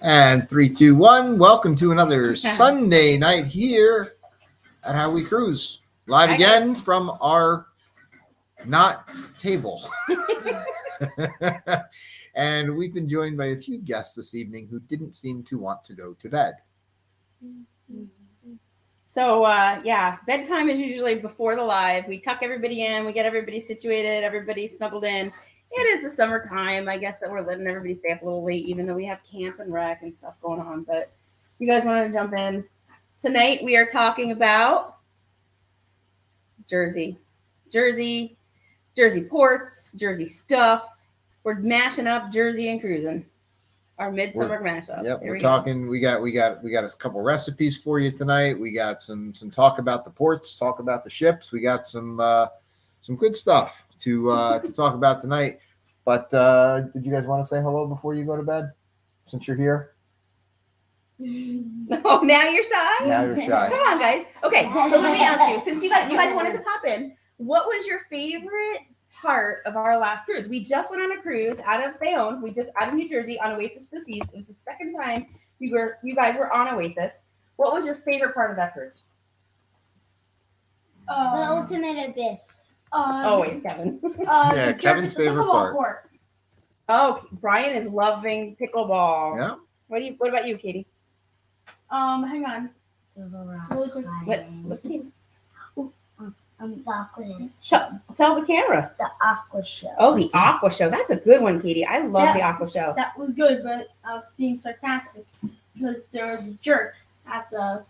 And 3, 2, 1. Welcome to another Sunday night here at How We Cruise. Live again from our not table. And we've been joined by a few guests this evening who didn't seem to want to go to bed. So, bedtime is usually before the live. We tuck everybody in. We get everybody situated. Everybody snuggled in. It is the summertime. I guess that we're letting everybody stay up a little late, even though we have camp and rec and stuff going on. But you guys wanted to jump in. Tonight, we are talking about Jersey ports, Jersey stuff. We're mashing up Jersey and cruising. Our midsummer mashup. Yep, we're talking. We got a couple recipes for you tonight. We got some talk about the ports, talk about the ships. We got some good stuff to talk about tonight. But did you guys want to say hello before you go to bed? Since you're here. No, now you're shy. Now you're shy. Come on, guys. Okay, so let me ask you. Since you guys wanted to pop in, what was your favorite part of our last cruise? We just went on a cruise out of Bayonne. We just out of New Jersey on Oasis to the Seas. It was the second time you guys were on Oasis. What was your favorite part of that cruise? The ultimate abyss. Always, Kevin. Kevin's favorite part. Oh, Brian is loving pickleball. Yeah. What about you, Katie? Hang on. Really quick. What Katie? The aqua Tell the camera. The aqua show. Oh, the aqua show. That's a good one, Katie. I love the aqua show. That was good, but I was being sarcastic because there was a jerk at the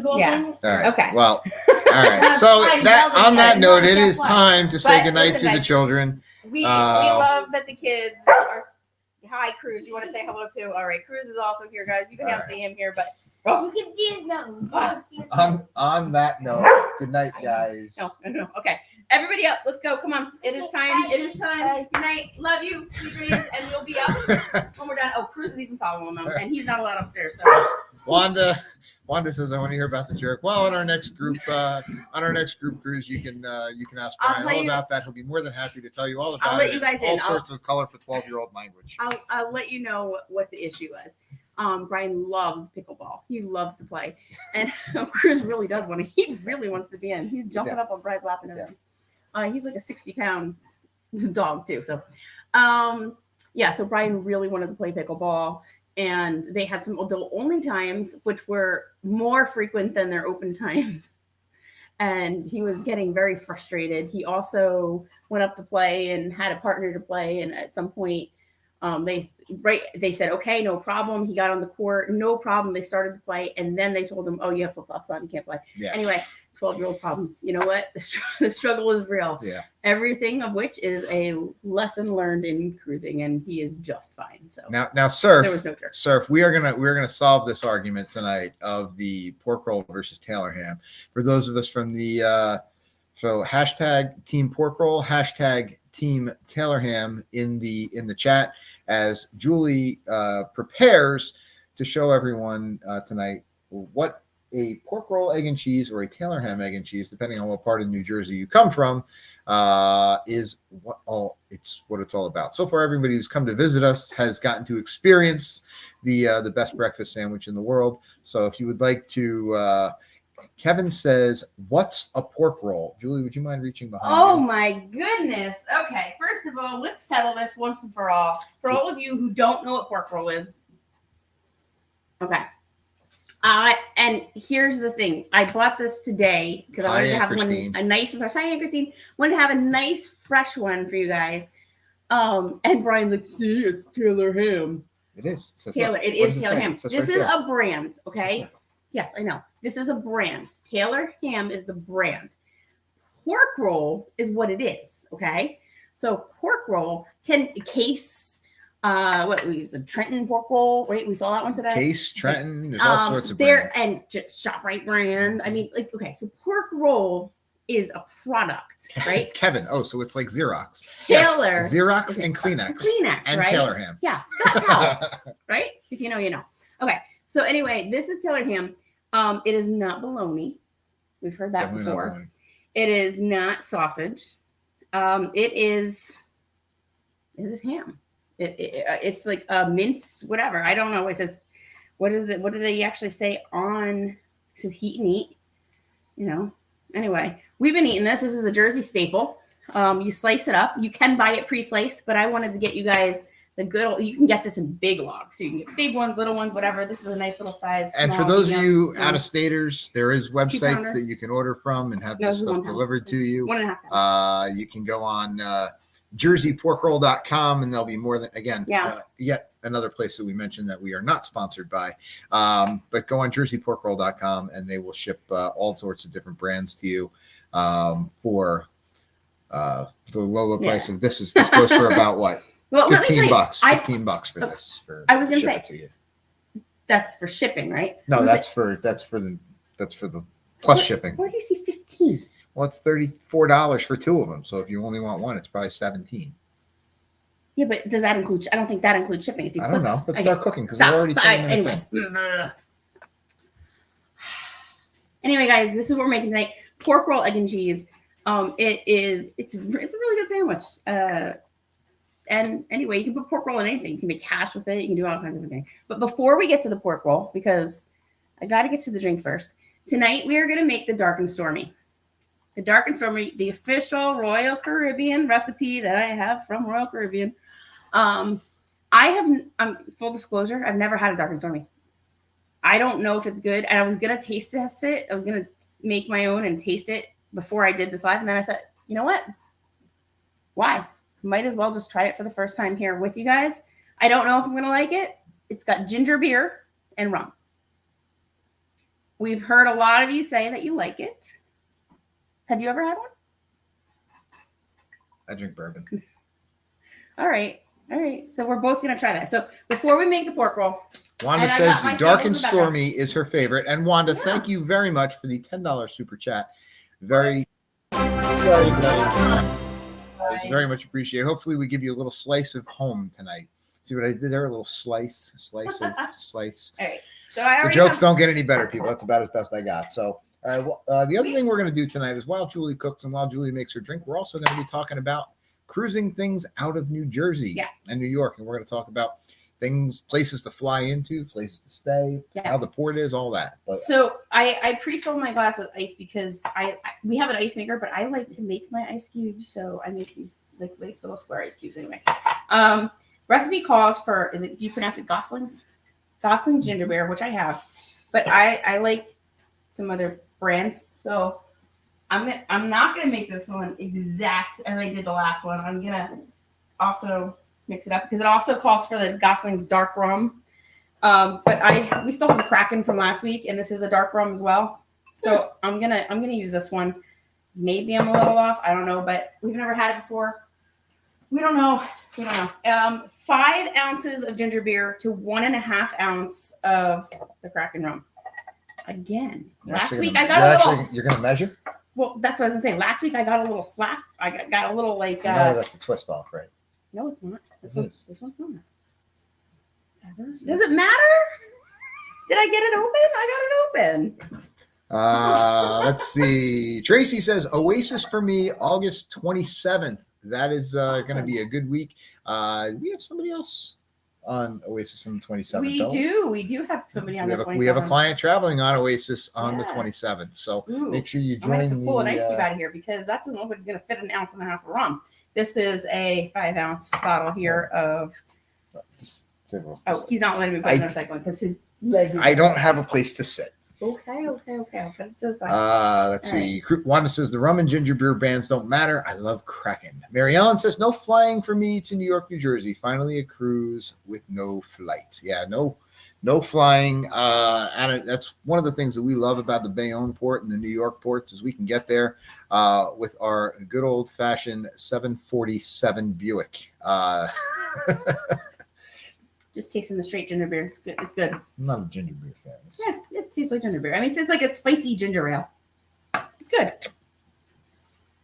goal thing. All right. Okay. Well, all right. So on that note, it is time to say goodnight to the children. We love that the kids are. Hi, Cruz. You want to say hello too? All right. Cruz is also here, guys. You can't see him here, but. You can see his nose. On that note, good night, guys. No. Okay. Everybody up. Let's go. Come on. It is time. Good night. Love you. Sweet dreams. And we'll be up when we're done. Oh, Cruz is even following them, and he's not allowed upstairs. So. Wanda says, I want to hear about the jerk. Well, on our next group cruise, you can ask Brian all about that. He'll be more than happy to tell you all about it. All sorts of color for 12-year-old language. I'll let you know what the issue was. Brian loves pickleball. He loves to play, and Cruz really does want to. He really wants to be in. He's jumping up on Brian's lap and everything. He's like a 60-pound dog too. So, so Brian really wanted to play pickleball, and they had some adult-only times, which were more frequent than their open times. And he was getting very frustrated. He also went up to play and had a partner to play, and at some point. They said, okay, no problem. He got on the court, no problem. They started to play, and then they told him, oh, you have flip-flops on, you can't play. Yeah. Anyway, 12-year-old problems. You know what? The struggle is real. Yeah. Everything of which is a lesson learned in cruising, and he is just fine. So now, Surf. There was no jerk. Surf. We're gonna solve this argument tonight of the pork roll versus Taylor ham. For those of us from the so hashtag Team Pork Roll, hashtag Team Taylor Ham in the chat as Julie prepares to show everyone tonight what a pork roll, egg and cheese, or a Taylor ham, egg and cheese, depending on what part of New Jersey you come from, is what it's all about. So far, everybody who's come to visit us has gotten to experience the best breakfast sandwich in the world. So if you would like to. Kevin says, what's a pork roll? Julie, would you mind reaching behind Oh, you? my goodness. Okay, first of all, let's settle this once and for all. For all of you who don't know what pork roll is. Okay. And here's the thing. I bought this today because I wanted to have a nice, fresh. Hi, Aunt Christine. Wanted to have a nice, fresh one for you guys. And Brian's like, see, it's Taylor ham. It is. It is Taylor ham. This is a brand, okay? Yes, I know. This is a brand. Taylor ham is the brand. Pork roll is what it is, okay? So pork roll we use a Trenton pork roll, right? We saw that one today. Case, Trenton, there's all sorts of brands. And just ShopRite brand. I mean, so pork roll is a product, right? Kevin, so it's like Xerox. Taylor. Yes, Xerox and Kleenex. And right? Taylor ham. Yeah, Scott Towel, right? If you know, you know. Okay, so anyway, this is Taylor ham. It is not bologna. We've heard that Definitely before. It is not sausage. It is ham. It's like a minced whatever. I don't know. It says what is it? What do they actually say on? It says heat and eat. You know. Anyway, we've been eating this. This is a Jersey staple. You slice it up. You can buy it pre-sliced, but I wanted to get you guys the good old. You can get this in big logs, so you can get big ones, little ones, whatever. This is a nice little size. And small, for those medium, of you out of staters, there is websites 2-pounder. that you can order from and have No, this this is stuff 1 pound. delivered to you. 1.5 pounds. You can go on jerseyporkroll.com and there'll be more than, again, yet another place that we mentioned that we are not sponsored by. But go on jerseyporkroll.com and they will ship all sorts of different brands to you for the low price of this goes for about what? Well, $15. $15 for this. I was gonna ship say, it to you. That's for shipping, right? No, that's for the plus shipping. Where do you see 15? Well, it's $34 for 2 of them. So if you only want one, it's probably 17. Yeah, but does that include? I don't think that includes shipping. If you I don't know. Let's start cooking because we're already 10 minutes in. Anyway, guys, this is what we're making tonight: pork roll, egg and cheese. It's a really good sandwich. And anyway, you can put pork roll in anything. You can make hash with it. You can do all kinds of things. But before we get to the pork roll, because I got to get to the drink first. Tonight we are going to make the Dark and Stormy. The Dark and Stormy, the official Royal Caribbean recipe that I have from Royal Caribbean. Full disclosure, I've never had a Dark and Stormy. I don't know if it's good. And I was going to taste test it. I was going to make my own and taste it before I did this live. And then I thought, you know what? Why? Might as well just try it for the first time here with you guys. I don't know if I'm going to like it. It's got ginger beer and rum. We've heard a lot of you say that you like it. Have you ever had one? I drink bourbon. All right. So we're both going to try that. So before we make the pork roll. Wanda says the Dark and Stormy is her favorite. And Wanda, thank you very much for the $10 super chat. Very very much appreciated. Hopefully we give you a little slice of home tonight. See what I did there? A little slice. All right. So the jokes don't get any better, people. That's about as best I got. So, all right. Well, the other thing we're going to do tonight is while Julie cooks and while Julie makes her drink, we're also going to be talking about cruising things out of New Jersey and New York. And we're going to talk about places to fly into, places to stay, how the port is, all that. But, so I pre-fill my glass with ice because we have an ice maker, but I like to make my ice cubes. So I make these like nice little square ice cubes anyway. Recipe calls for, do you pronounce it Gosling's? Gosling's ginger beer, which I have, but I like some other brands. So I'm not going to make this one exact as I did the last one. I'm going to also mix it up because it also calls for the Gosling's dark rum. But we still have the Kraken from last week, and this is a dark rum as well. So I'm gonna use this one. Maybe I'm a little off. I don't know, but we've never had it before. We don't know. 5 ounces of ginger beer to 1.5 ounce of the Kraken rum. Again, last week I got a little. You're gonna measure? Well, that's what I was gonna say. Last week I got a little slap. I got a little like. No, that's a twist off, right? No, it's not. This one's not. Does it matter? Did I get it open? I got it open. Let's see. Tracy says Oasis for me, August 27th. That is awesome. Going to be a good week. We have somebody else on Oasis on the 27th. We do have somebody on the 27th. We have a client traveling on Oasis on the 27th. So make sure you join. I'm going to have to pull an ice cube out of here because that doesn't look like it's going to fit 1.5 ounces of rum. This is a 5 ounce bottle here of. He's not letting me put it in the recycling because his leg. I don't have a place to sit. Okay. I'll put it to the side. Let's see. Wanda says the rum and ginger beer bands don't matter. I love Kraken. Mary Ellen says no flying for me to New York, New Jersey. Finally a cruise with no flight. Yeah, no flying. And that's one of the things that we love about the Bayonne port and the New York ports is we can get there with our good old fashioned 747 Buick. Just tasting the straight ginger beer. It's good. I'm not a ginger beer fan. Yeah, it tastes like ginger beer. I mean, it's like a spicy ginger ale. It's good.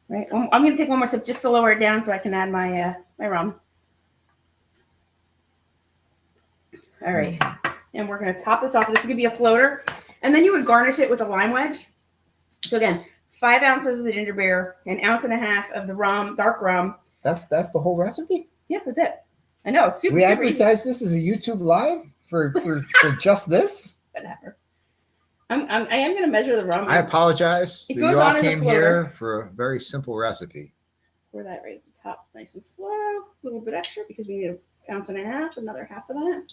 Right. I'm going to take one more sip just to lower it down so I can add my rum. All right. And we're going to top this off. This is going to be a floater. And then you would garnish it with a lime wedge. So again, 5 ounces of the ginger beer, 1.5 ounces of the rum, dark rum. That's the whole recipe? Yeah, that's it. I know. It's super We super advertise easy. this as a YouTube live? for just this? Whatever. I am going to measure the rum. I apologize that It goes you all on as a came floater. here for a very simple recipe. Pour that right at the top, nice and slow. A little bit extra because we need an ounce and a half, another half of that.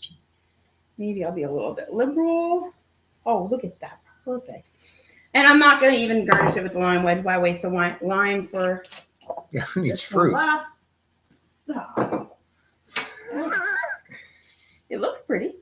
Maybe I'll be a little bit liberal. Oh, look at that. Perfect. And I'm not going to even garnish it with the lime wedge. Why waste the lime for Yeah, who needs this one fruit? last? Stop. It looks pretty.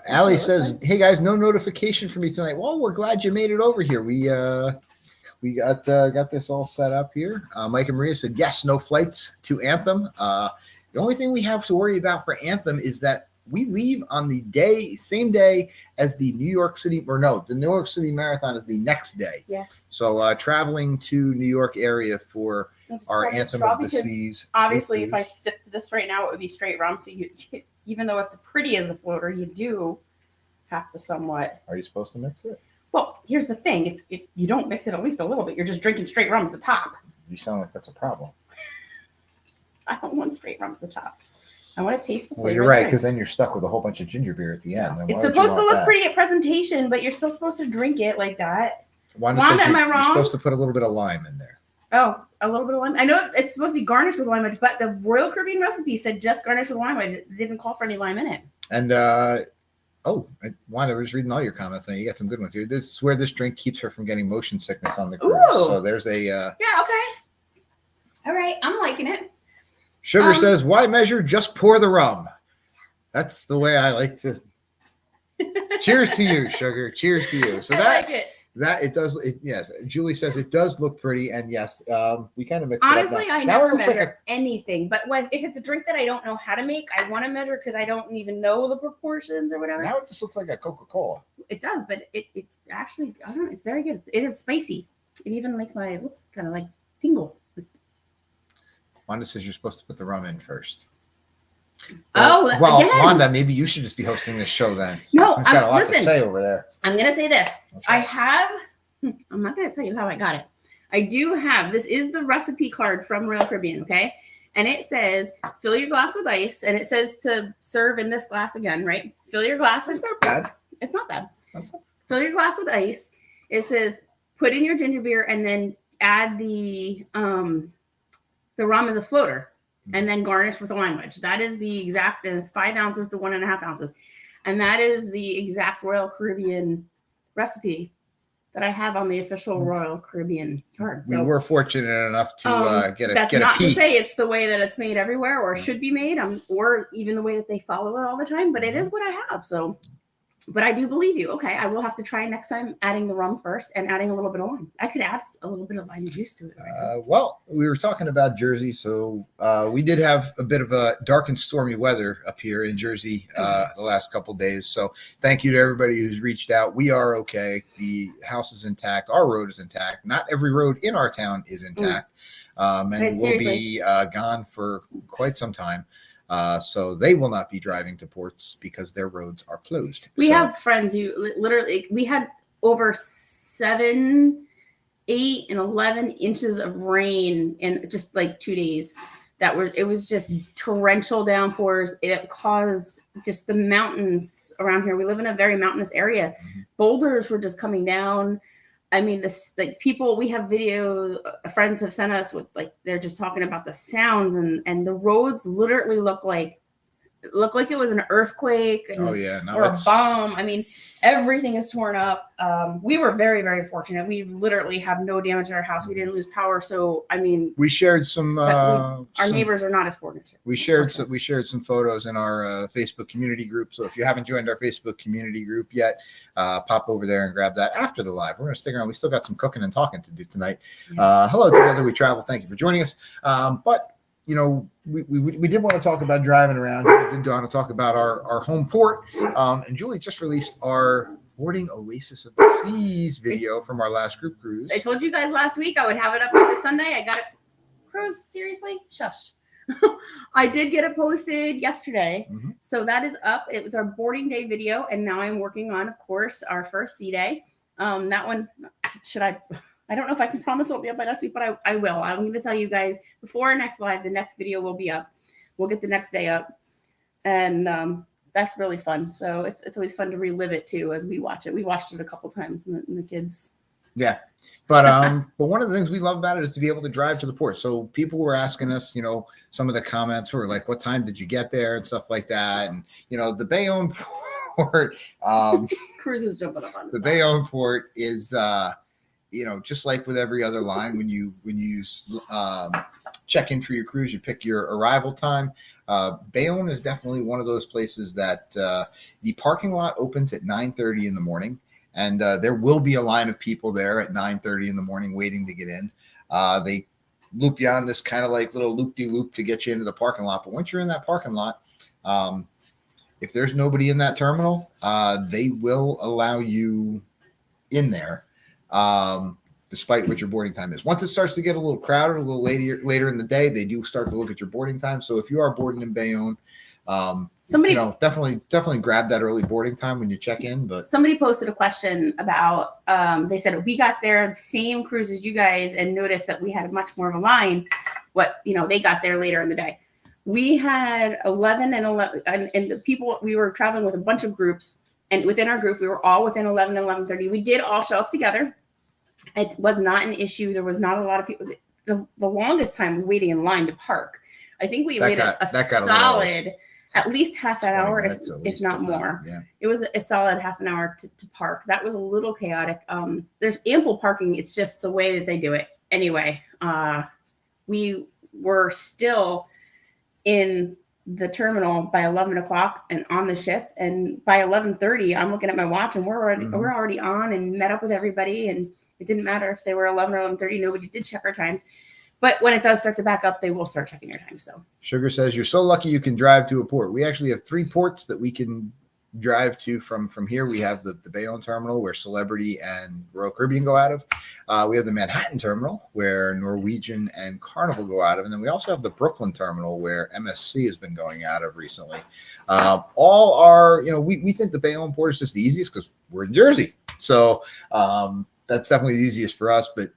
Allie says, "Hey guys, no notification for me tonight." Well, we're glad you made it over here. We got this all set up here. Mike and Maria said, "Yes, no flights to Anthem." The only thing we have to worry about for Anthem is that we leave on the same day as the New York City, the New York City Marathon is the next day. Yeah. So traveling to New York area for our Anthem of the Seas. Obviously, if I sipped this right now, it would be straight rum. So even though it's pretty as a floater, you do have to somewhat. Are you supposed to mix it? Well, here's the thing: if you don't mix it at least a little bit, you're just drinking straight rum at the top. You sound like that's a problem. I don't want straight rum at the top. I want to taste the flavor. Well, you're right, because then you're stuck with a whole bunch of ginger beer at the end. And it's supposed to look pretty at presentation, but you're still supposed to drink it like that. Wanda am I you're wrong? supposed to put a little bit of lime in there. Oh, a little bit of lime. I know it's supposed to be garnished with lime wedge, but the Royal Caribbean recipe said just garnish with lime wedge. It didn't call for any lime in it. And Wanda, we're just reading all your comments. Now you got some good ones here. This is where this drink keeps her from getting motion sickness on the cruise. Ooh. So there's a yeah, okay. All right, I'm liking it. Sugar says, "Why measure? Just pour the rum." That's the way I like to. Cheers to you, Sugar. Cheers to you. So I like it. Yes. Julie says it does look pretty, and yes, we kind of mixed Honestly, it up. I never measure anything, but if it's a drink that I don't know how to make, I want to measure because I don't even know the proportions or whatever. Now it just looks like a Coca-Cola. It does, but it actually, I don't know, it's very good. It is spicy. It even makes my lips kind of like tingle. Wanda says you're supposed to put the rum in first. Well, again. Wanda, maybe you should just be hosting this show then. No, I've got a lot listen, to say over there. I'm going to say this. I'm not going to tell you how I got it. I do have, this is the recipe card from Royal Caribbean, okay? And it says, fill your glass with ice. And it says to serve in this glass again, right? Fill your glass. It's not bad. It's not bad. Fill your glass with ice. It says, put in your ginger beer and then add the rum as a floater. And then garnish with a lime wedge. That is the exact, and it's 5 ounces to 1.5 ounces. And that is the exact Royal Caribbean recipe that I have on the official Royal Caribbean card. So, we were fortunate enough to get a that's not peek. to say it's the way that it's made everywhere or should be made, or even the way that they follow it all the time, but it is what I have. So, but I do believe you. Okay, I will have to try next time adding the rum first and adding a little bit of lime. I could add a little bit of lime juice to it. Well, we were talking about Jersey, so we did have a bit of a dark and stormy weather up here in Jersey the last couple of days. So thank you to everybody who's reached out. We are okay. The house is intact. Our road is intact. Not every road in our town is intact, and we'll be gone for quite some time. So they will not be driving to ports because their roads are closed. We have friends who literally, we had over 7, 8, and 11 inches of rain in just like 2 days. It was just torrential downpours. It caused just the mountains around here. We live in a very mountainous area. Mm-hmm. Boulders were just coming down. I mean, we have video friends have sent us with they're just talking about the sounds and the roads literally look like it was an earthquake or a bomb. I mean, everything is torn up. We were very, very fortunate. We literally have no damage to our house. We didn't lose power. So, I mean, we shared some, our neighbors are not as fortunate. We shared some photos in our Facebook community group. So if you haven't joined our Facebook community group yet, pop over there and grab that after the live. We're going to stick around. We still got some cooking and talking to do tonight. Hello, Together We Travel. Thank you for joining us. But we did want to talk about driving around. We did want to talk about our home port. And Julie just released our boarding Oasis of the Seas video from our last group cruise. I told you guys last week I would have it up for this Sunday. I got it. Cruise, seriously? Shush. I did get it posted yesterday. Mm-hmm. So that is up. It was our boarding day video. And now I'm working on, of course, our first sea day. That one, I don't know if I can promise it'll be up by next week, but I will. I'm going to tell you guys before our next live, the next video will be up. We'll get the next day up. And that's really fun. So it's always fun to relive it too as we watch it. We watched it a couple times, and the kids. Yeah. But one of the things we love about it is to be able to drive to the port. So people were asking us, some of the comments were like, what time did you get there and stuff like that. And, the Bayonne port, Cruz is jumping up on the Bayonne port is, just like with every other line, when you check in for your cruise, you pick your arrival time. Bayonne is definitely one of those places that the parking lot opens at 9:30 in the morning. And there will be a line of people there at 9:30 in the morning waiting to get in. They loop you on this kind of like little loop-de-loop to get you into the parking lot. But once you're in that parking lot, if there's nobody in that terminal, they will allow you in there, despite what your boarding time is. Once it starts to get a little crowded, a little later in the day, they do start to look at your boarding time. So if you are boarding in Bayonne, somebody definitely grab that early boarding time when you check in. But somebody posted a question about they said we got there the same cruise as you guys and noticed that we had much more of a line. They got there later in the day. We had 11 and the people, we were traveling with a bunch of groups, and within our group we were all within 11 and 11:30. We did all show up together. It was not an issue. There was not a lot of people. The longest time we waiting in line to park, I think we waited a solid at least half an hour, if not more. Yeah. It was a solid half an hour to park. That was a little chaotic. There's ample parking. It's just the way that they do it. Anyway, we were still in the terminal by 11 o'clock and on the ship. And by 11:30, I'm looking at my watch and we're already on and met up with everybody. And it didn't matter if they were 11 or 11:30. Nobody did check our times. But when it does start to back up, they will start checking your time. So Sugar says, you're so lucky you can drive to a port. We actually have 3 ports that we can drive to from here. We have the Bayonne terminal where Celebrity and Royal Caribbean go out of. We have the Manhattan terminal where Norwegian and Carnival go out of. And then we also have the Brooklyn terminal where MSC has been going out of recently. All are, we think the Bayonne port is just the easiest because we're in Jersey. So, that's definitely the easiest for us. But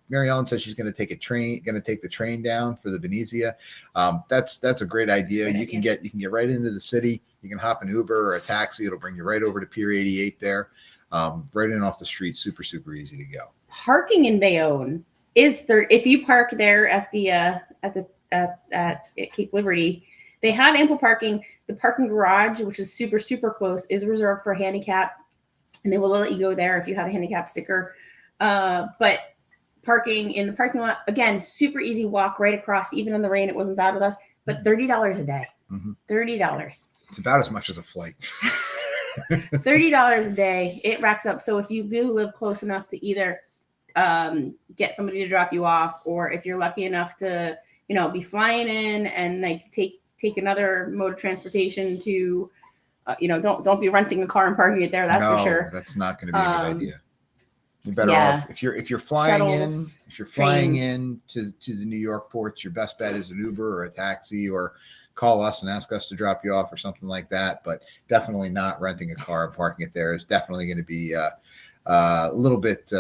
Mary Ellen says she's going to take the train down for the Venezia. That's a great idea. You can get right into the city. You can hop an Uber or a taxi. It'll bring you right over to Pier 88 there, right in off the street. Super, super easy to go. Parking in Bayonne is if you park there at Cape Liberty, they have ample parking. The parking garage, which is super, super close, is reserved for handicap. And they will let you go there if you have a handicap sticker. But parking in the parking lot, again, super easy walk right across. Even in the rain, it wasn't bad with us. But $30 a day. Mm-hmm. $30. It's about as much as a flight. $30 a day. It racks up. So if you do live close enough to either get somebody to drop you off, or if you're lucky enough to, be flying in and like take another mode of transportation to don't be renting a car and parking it there. That's for sure. That's not going to be a good idea. You're better off if you're flying Shuttles, in to the New York ports. Your best bet is an Uber or a taxi, or call us and ask us to drop you off or something like that. But definitely not renting a car and parking it there is definitely going to be a little bit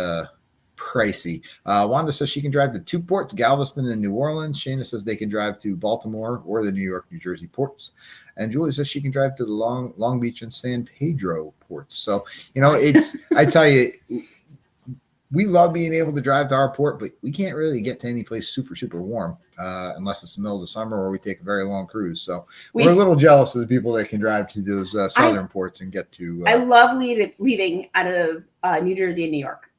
pricey. Wanda says she can drive to 2 ports, Galveston and New Orleans. Shayna says they can drive to Baltimore or the New York, New Jersey ports. And Julie says she can drive to the Long Beach and San Pedro ports. So, I tell you, we love being able to drive to our port, but we can't really get to any place super, super warm unless it's the middle of the summer or we take a very long cruise. So we're a little jealous of the people that can drive to those southern ports and get to. I love leaving out of New Jersey and New York.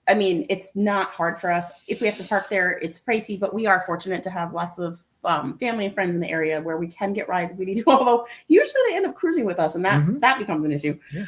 I mean, it's not hard for us. If we have to park there, it's pricey, but we are fortunate to have lots of family and friends in the area where we can get rides if we need to. Although usually they end up cruising with us, and that becomes an issue. Yeah.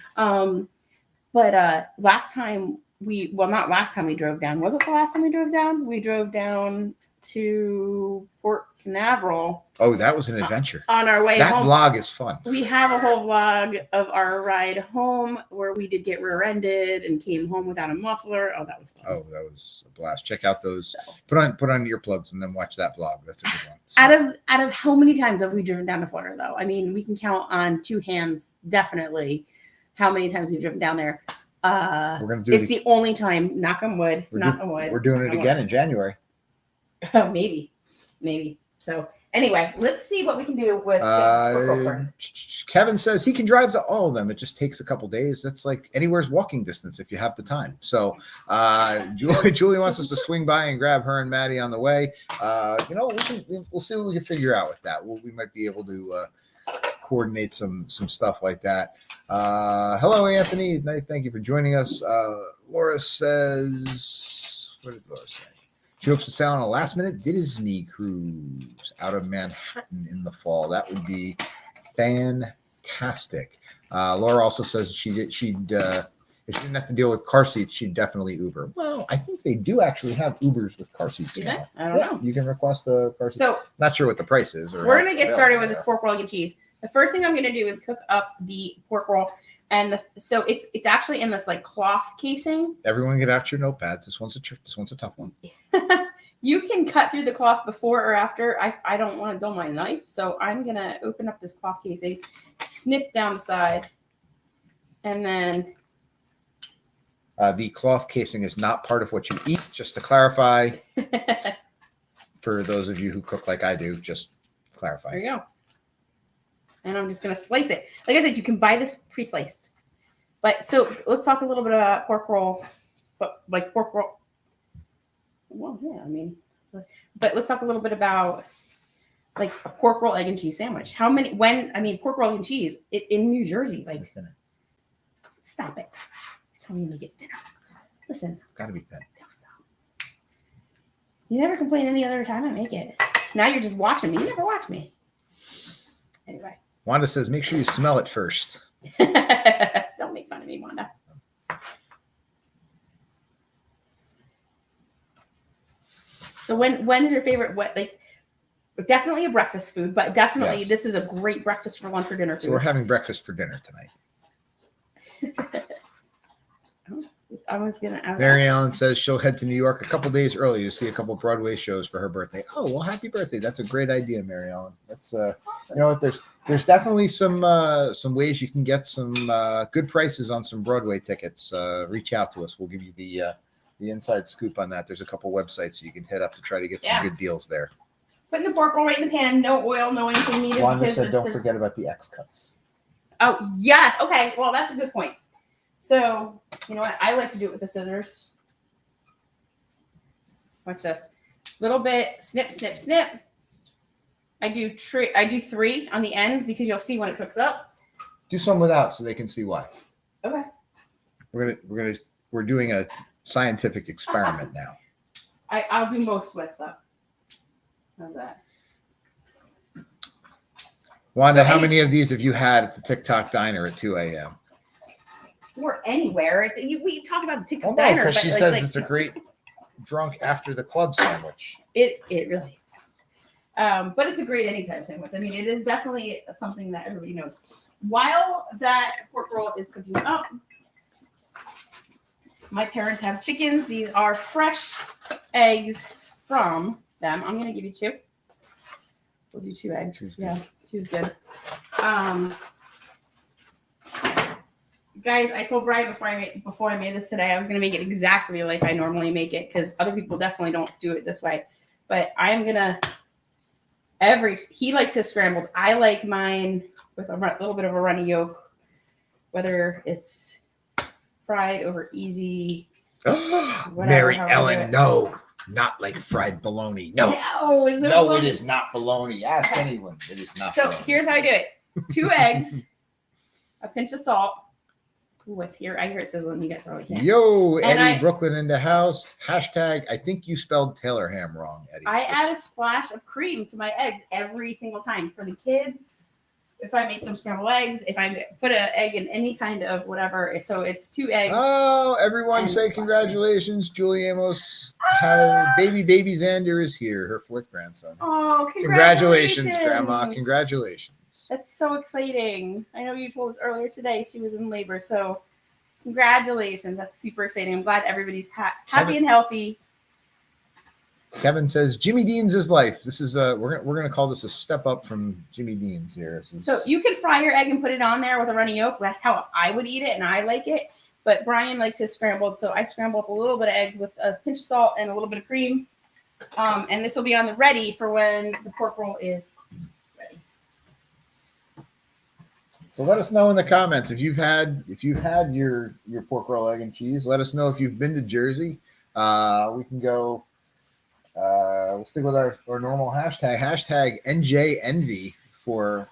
But last time not last time we drove down. Was it the last time we drove down? We drove down to Port Canaveral. Oh, that was an adventure. On our way home. That vlog is fun. We have a whole vlog of our ride home where we did get rear-ended and came home without a muffler. Oh, that was fun. Oh, that was a blast. Check out those. Put on earplugs and then watch that vlog. That's a good one. So. Out of how many times have we driven down to Florida, though? I mean, we can count on 2 hands, definitely, how many times we've driven down there. We're gonna do it's the only time, knock on wood. We're doing it again in January. Oh, maybe. So Anyway, let's see what we can do with pork roll. Kevin says he can drive to all of them. It just takes a couple days. That's like anywhere's walking distance if you have the time. So Julie wants us to swing by and grab her and Maddie on the way. We'll see what we can figure out with that. We might be able to coordinate some stuff like that. Hello, Anthony. Thank you for joining us. Laura says, what did Laura say? She hopes to sail on a last-minute Disney cruise out of Manhattan in the fall. That would be fantastic. Laura also says she'd if she didn't have to deal with car seats, she'd definitely Uber. Well, I think they do actually have Ubers with car seats. Do they? I don't know. You can request a car seat. So not sure what the price is. We're going to get started with this pork roll and cheese. The first thing I'm going to do is cook up the pork roll. And so it's actually in this like cloth casing. Everyone get out your notepads. This one's a tough one. You can cut through the cloth before or after. I don't want to dull my knife, so I'm gonna open up this cloth casing, snip down the side, and then the cloth casing is not part of what you eat. Just to clarify, for those of you who cook like I do, just clarify. There you go. And I'm just going to slice it. Like I said, you can buy this pre-sliced. But so let's talk a little bit about pork roll. But like pork roll. Well, yeah, I mean. But let's talk a little bit about like a pork roll, egg, and cheese sandwich. Pork roll and cheese in New Jersey. Like, stop it. Tell me to get thinner. Listen. It's got to be thin. You never complain any other time I make it. Now you're just watching me. You never watch me. Anyway. Wanda says, make sure you smell it first. Don't make fun of me, Wanda. So when is your favorite, definitely a breakfast food, but definitely Yes. This is a great breakfast for lunch or dinner food. So we're having breakfast for dinner tonight. Mary Ellen says she'll head to New York a couple days early to see a couple Broadway shows for her birthday. Oh, well, happy birthday. That's a great idea, Mary Ellen. That's awesome. You know what, there's definitely some ways you can get some good prices on some Broadway tickets. Reach out to us. We'll give you the inside scoop on that. There's a couple websites you can hit up to try to get some good deals there. Putting the pork roll right in the pan, no oil, no anything needed. Wanda said don't forget about the X cuts. Oh, yeah. Okay, well, that's a good point. So, you know what? I like to do it with the scissors. Watch this. Little bit, snip, snip, snip. I do 3 on the ends because you'll see when it cooks up. Do some without so they can see why. Okay. We're doing a scientific experiment now. I'll do most with though. How's that? Wanda, how many of these have you had at the TikTok diner at 2 a.m.? Or anywhere. We talk about the TikTok Well, no, diner. because she says it's a great drunk after the club sandwich. It really is. But it's a great anytime sandwich. I mean, it is definitely something that everybody knows. While that pork roll is cooking up, my parents have chickens. These are fresh eggs from them. I'm going to give you 2. We'll do 2 eggs. Yeah, 2 is good. Guys, I told Brian before I made this today, I was going to make it exactly like I normally make it because other people definitely don't do it this way. But I'm going to he likes his scrambled. I like mine with a little bit of a runny yolk, whether it's fried over easy. Mary Ellen, no, not like fried bologna. No, it is not bologna. Ask anyone. It is not. So bologna. here's how I do it: 2 eggs, a pinch of salt. Ooh, it's here. I hear it sizzling. You guys probably can't. Yo, Eddie Brooklyn in the house. Hashtag, I think you spelled Taylor ham wrong, Eddie. I add a splash of cream to my eggs every single time for the kids. If I make them scrambled eggs, if I put an egg in any kind of whatever. So it's 2 eggs. Oh, everyone say congratulations. Julie Amos has baby Xander is here, her 4th grandson. Oh, congratulations, Grandma. Congratulations. That's so exciting. I know you told us earlier today she was in labor, so congratulations. That's super exciting. I'm glad everybody's happy and healthy. Kevin says Jimmy Dean's is life. This is we're gonna call this a step up from Jimmy Dean's here. So you can fry your egg and put it on there with a runny yolk. That's how I would eat it, and I like it. But Brian likes his scrambled, so I scramble up a little bit of eggs with a pinch of salt and a little bit of cream. And this will be on the ready for when the pork roll is ready. So let us know in the comments if you've had your pork roll, egg, and cheese. Let us know if you've been to Jersey. We can go. We'll stick with our normal hashtag NJEnvy for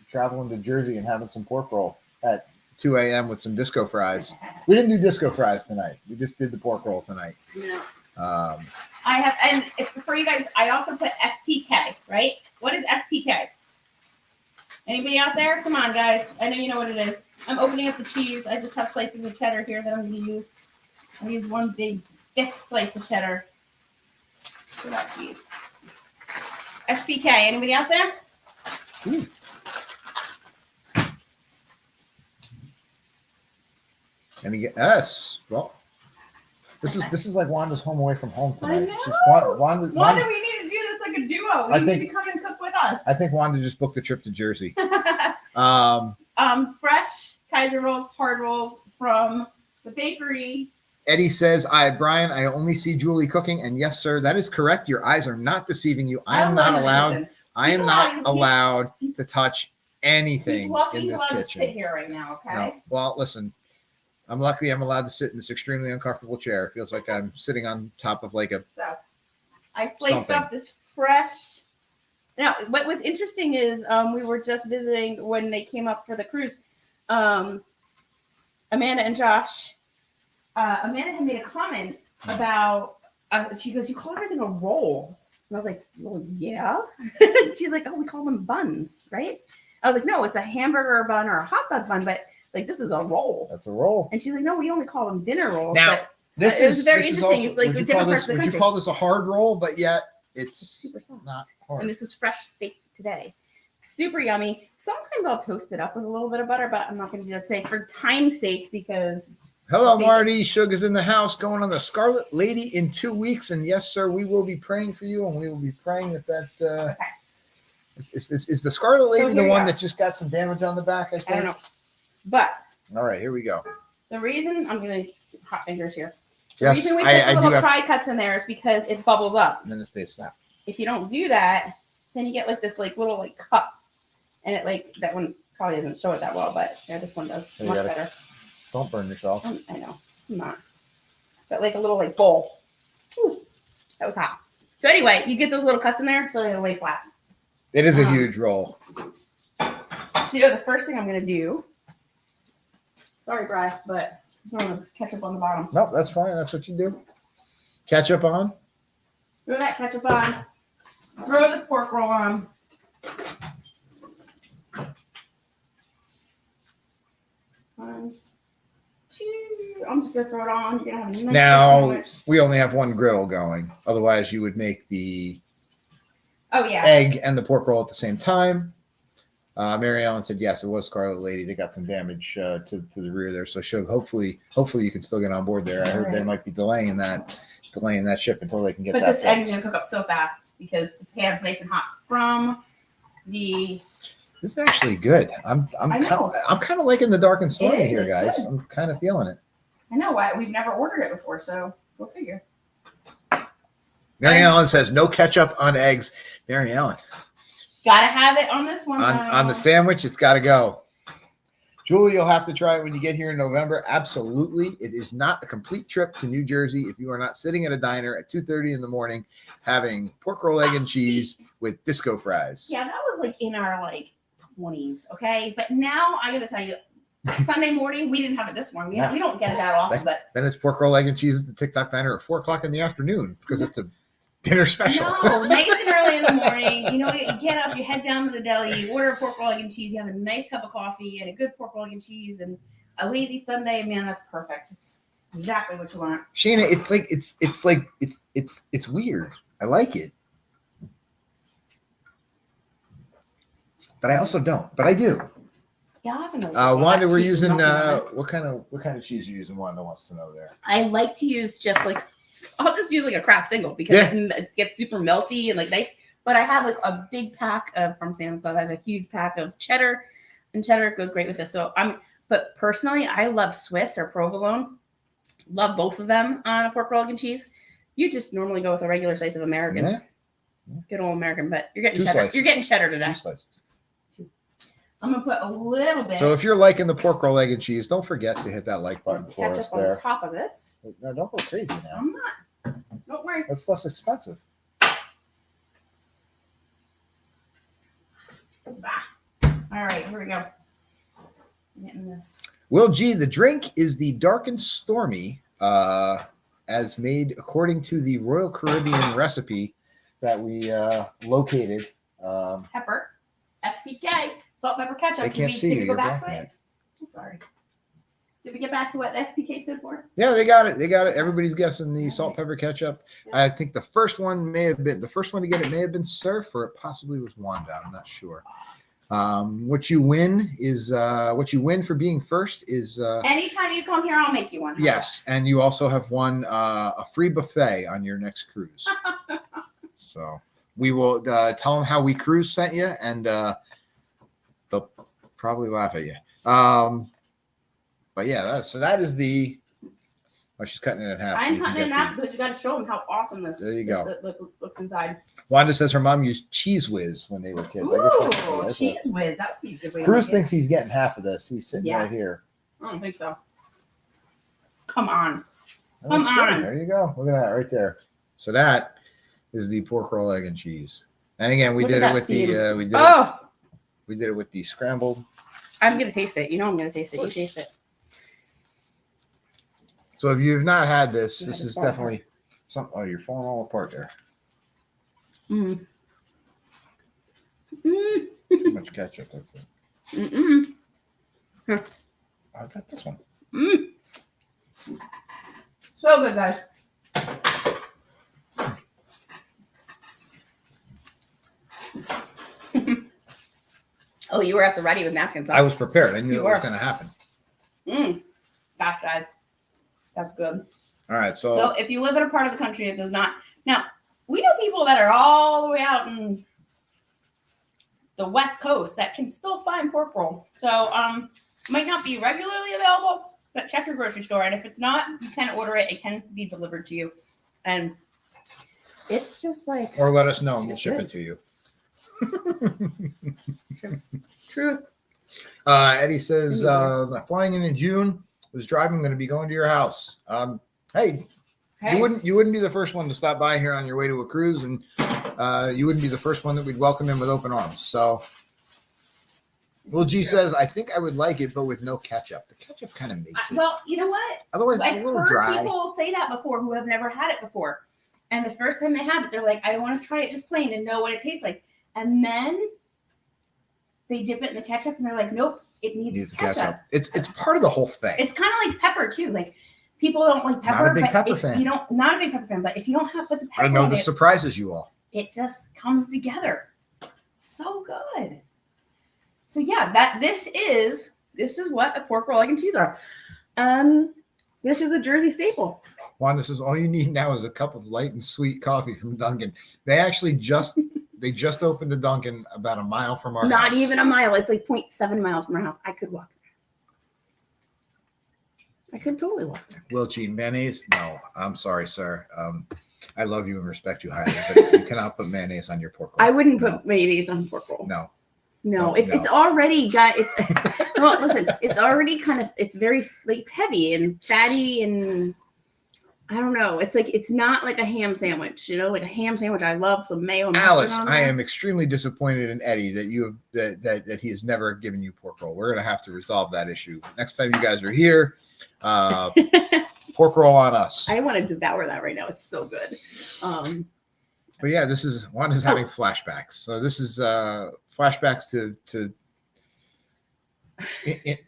traveling to Jersey and having some pork roll at 2 a.m. with some disco fries. We didn't do disco fries tonight. We just did the pork roll tonight. No. I have, and it's for you guys. I also put SPK, right? What is SPK? Anybody out there? Come on, guys. I know you know what it is. I'm opening up the cheese. I just have slices of cheddar here that I'm going to use. I use one big thick slice of cheddar for that cheese. SPK. Anybody out there? Ooh. And again, yes. Well, this is like Wanda's home away from home tonight. I know. Wanda, we need to do this like a duo. You need to come and cook with us. I think Wanda just booked a trip to Jersey. Fresh Kaiser rolls, hard rolls from the bakery. Eddie says, Brian, I only see Julie cooking. And yes, sir, that is correct. Your eyes are not deceiving you. I am not allowed to touch anything in this kitchen. To sit here right now, okay? No. Well, listen, I'm lucky I'm allowed to sit in this extremely uncomfortable chair. It feels like I'm sitting on top of like a. So I sliced up this fresh. Now, what was interesting is we were just visiting when they came up for the cruise. Amanda and Josh. Amanda had made a comment about. She goes, "You call everything a roll?" And I was like, "Well, yeah." She's like, "Oh, we call them buns, right?" I was like, "No, it's a hamburger bun or a hot dog bun, but." Like, this is a roll. That's a roll. And she's like, no, we only call them dinner rolls. Now, but it was very interesting. It's like would you call this a hard roll, but yet it's super soft. Not hard. And this is fresh baked today. Super yummy. Sometimes I'll toast it up with a little bit of butter, but I'm not going to do that today for time's sake because. Hello, Marty. Shug is in the house going on the Scarlet Lady in 2 weeks. And yes, sir, we will be praying for you. And we will be praying that okay. Is the Scarlet Lady the one that just got some damage on the back? I don't know. But all right, here we go. The reason I'm gonna hot fingers here. The Yes, reason we put the little tri-cuts in there is because it bubbles up. And then it stays flat. If you don't do that, then you get like this like little like cup, and it like that one probably doesn't show it that well, but yeah, this one does much better. Don't burn yourself. I know, I'm not. But like a little like bowl. Ooh, that was hot. So anyway, you get those little cuts in there so they lay flat. It is a huge roll. So the first thing I'm gonna do. Sorry, Bri, but I'm going to ketchup on the bottom. No, that's fine. That's what you do. Ketchup on. Throw that ketchup on. Throw this pork roll on. One, two. I'm just going to throw it on. You're going to have a nice now, we only have one griddle going. Otherwise, you would make the egg and the pork roll at the same time. Mary Ellen said, yes, it was Scarlet Lady. They got some damage to the rear there. So hopefully you can still get on board there. I heard they might be delaying that ship until they can get that. But this egg is going to cook up so fast because the pan's nice and hot from the. This is actually good. I'm kind of liking the dark and stormy here, guys. Good. I'm kind of feeling it. I know why we've never ordered it before, so we'll figure. Mary Ellen says no ketchup on eggs. Mary Ellen. Gotta have it on this one. On the sandwich, it's got to go. Julie, you'll have to try it when you get here in November. Absolutely. It is not a complete trip to New Jersey if you are not sitting at a diner at 2:30 in the morning having pork roll, egg, and cheese with disco fries. Yeah, that was like in our 20s, okay? But now I got to tell you, Sunday morning, we didn't have it this morning. We don't get it that often. But then it's pork roll, egg, and cheese at the TikTok diner at 4 o'clock in the afternoon because it's a dinner special. No, nice and early in the morning. You get up, you head down to the deli, you order a pork roll, egg, and cheese. You have a nice cup of coffee and a good pork roll, egg, and cheese, and a lazy Sunday. Man, that's perfect. It's exactly what you want. Shayna, it's weird. I like it, but I also don't. But I do. Yeah, I know. Wanda, we're using what kind of cheese are you using? Wanda wants to know there. I like to use I'll just use a Kraft single because it gets super melty and nice. But I have a big pack from Sam's Club. I have a huge pack of cheddar, and cheddar goes great with this. So but personally, I love Swiss or provolone. Love both of them on a pork roll, egg, and cheese. You just normally go with a regular slice of American. Yeah. Good old American, but you're getting Two cheddar. slices. You're getting cheddar Two today. slices. I'm gonna put a little bit. So if you're liking the pork roll, egg, and cheese, don't forget to hit that like button for ketchup us on there. top of it. No, don't go crazy now. I'm not. Don't worry. That's less expensive. All right, here we go. I'm getting this. Will G, the drink is the dark and stormy, as made according to the Royal Caribbean recipe that we located. Pepper, SPK, salt, pepper, ketchup. They can't see Did you. we go You're back to blocking it? I'm sorry. Did we get back to what SPK stood for? Yeah, they got it. They got it. Everybody's guessing the salt, pepper, ketchup. I think the first one to get it may have been Surf, or it possibly was Wanda. I'm not sure. What you win for being first is Anytime you come here, I'll make you one. yes, and you also have won a free buffet on your next cruise. So we will tell them how we cruise sent you, and they'll probably laugh at you. But yeah, that is the. Oh, she's cutting it in half. I'm cutting it in half because you got to show them how awesome this. There you go. This looks inside. Wanda says her mom used Cheese Whiz when they were kids. Ooh, Cheese Whiz. That would be a good way. Cruz to make thinks he's getting half of this. He's sitting right here. I don't think so. Come on. Oh, Come sure. on. There you go. Look at that right there. So that is the pork roll, egg, and cheese. And again, we Look did at it that with steam. the we did it with the scrambled. I'm gonna taste it. You know I'm gonna taste it. You taste it. So if you've not had this, Yeah, this it's is falling definitely something. Oh, you're falling all apart there. Mm. Too much ketchup. That's it. Mm-mm. I got this one. Mm. So good, guys. Oh, you were at the ready with napkins. Huh? I was prepared. I knew You it was were. going to happen. Gosh, guys. That's good. All right. So if you live in a part of the country that does not, now we know people that are all the way out in the West Coast that can still find pork roll. So might not be regularly available, but check your grocery store, and if it's not, you can order it. It can be delivered to you, and it's just like or let us know and we'll It's ship good. it to you. truth. Eddie says, flying in June, was driving, going to be going to your house. Hey, Hey, you wouldn't be the first one to stop by here on your way to a cruise, and you wouldn't be the first one that we'd welcome in with open arms. So, well, G says, I think I would like it, but with no ketchup. The ketchup kind of makes it. well, you know what? Otherwise, it's I've a little heard dry. people say that before who have never had it before, and the first time they have it, they're like, I don't want to try it just plain and know what it tastes like, and then they dip it in the ketchup, and they're like, nope, it needs ketchup. It's part of the whole thing. It's kind of like pepper too. Like people don't like pepper. Not a big but pepper if fan. You don't, not a big pepper fan. But if you don't have put the pepper, I know in this it, surprises you all. it just comes together. So good. So yeah, this is what a pork roll, egg, and cheese are. This is a Jersey staple. Wanda says, all you need now is a cup of light and sweet coffee from Dunkin'. They actually just opened the Dunkin' about a mile from our house. Not even a mile. It's like 0.7 miles from our house. I could walk there. I could totally walk there. Will G, mayonnaise? No, I'm sorry, sir. I love you and respect you highly, but you cannot put mayonnaise on your pork roll. I wouldn't No. put mayonnaise on pork roll. No. No, it's already got it's. Well, listen, it's already kind of it's very like it's heavy and fatty and I don't know. It's like it's not like a ham sandwich, you know, like a ham sandwich. I love some mayo. And Alice, mustard on I there. am extremely disappointed in Eddie that he has never given you pork roll. We're gonna have to resolve that issue next time you guys are here. Pork roll on us. I want to devour that right now. It's so good. But yeah, this is Wanda's having flashbacks. So this is flashbacks to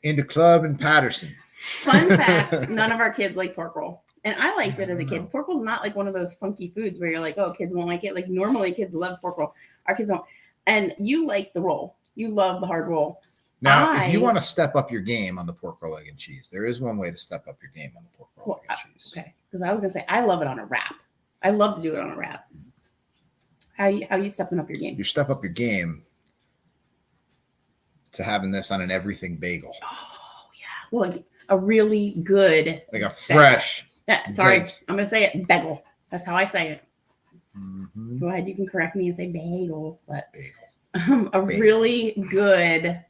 into club in Patterson. Fun fact: none of our kids like pork roll, and I liked it as a kid. Pork roll's not like one of those funky foods where you're like, oh, kids won't like it. Like normally, kids love pork roll. Our kids don't. And you like the roll. You love the hard roll. Now, if you want to step up your game on the pork roll, egg, and cheese, there is one way to step up your game on the pork roll, egg, and cheese. Okay, because I was gonna say I love it on a wrap. I love to do it on a wrap. How you stepping up your game? You step up your game to having this on an everything bagel, Oh yeah, well, like a really good, like a fresh. Yeah, sorry, Bagel. I'm gonna say it. Bagel. That's how I say it. Mhm. Go ahead, you can correct me and say bagel, but Bagel. a really good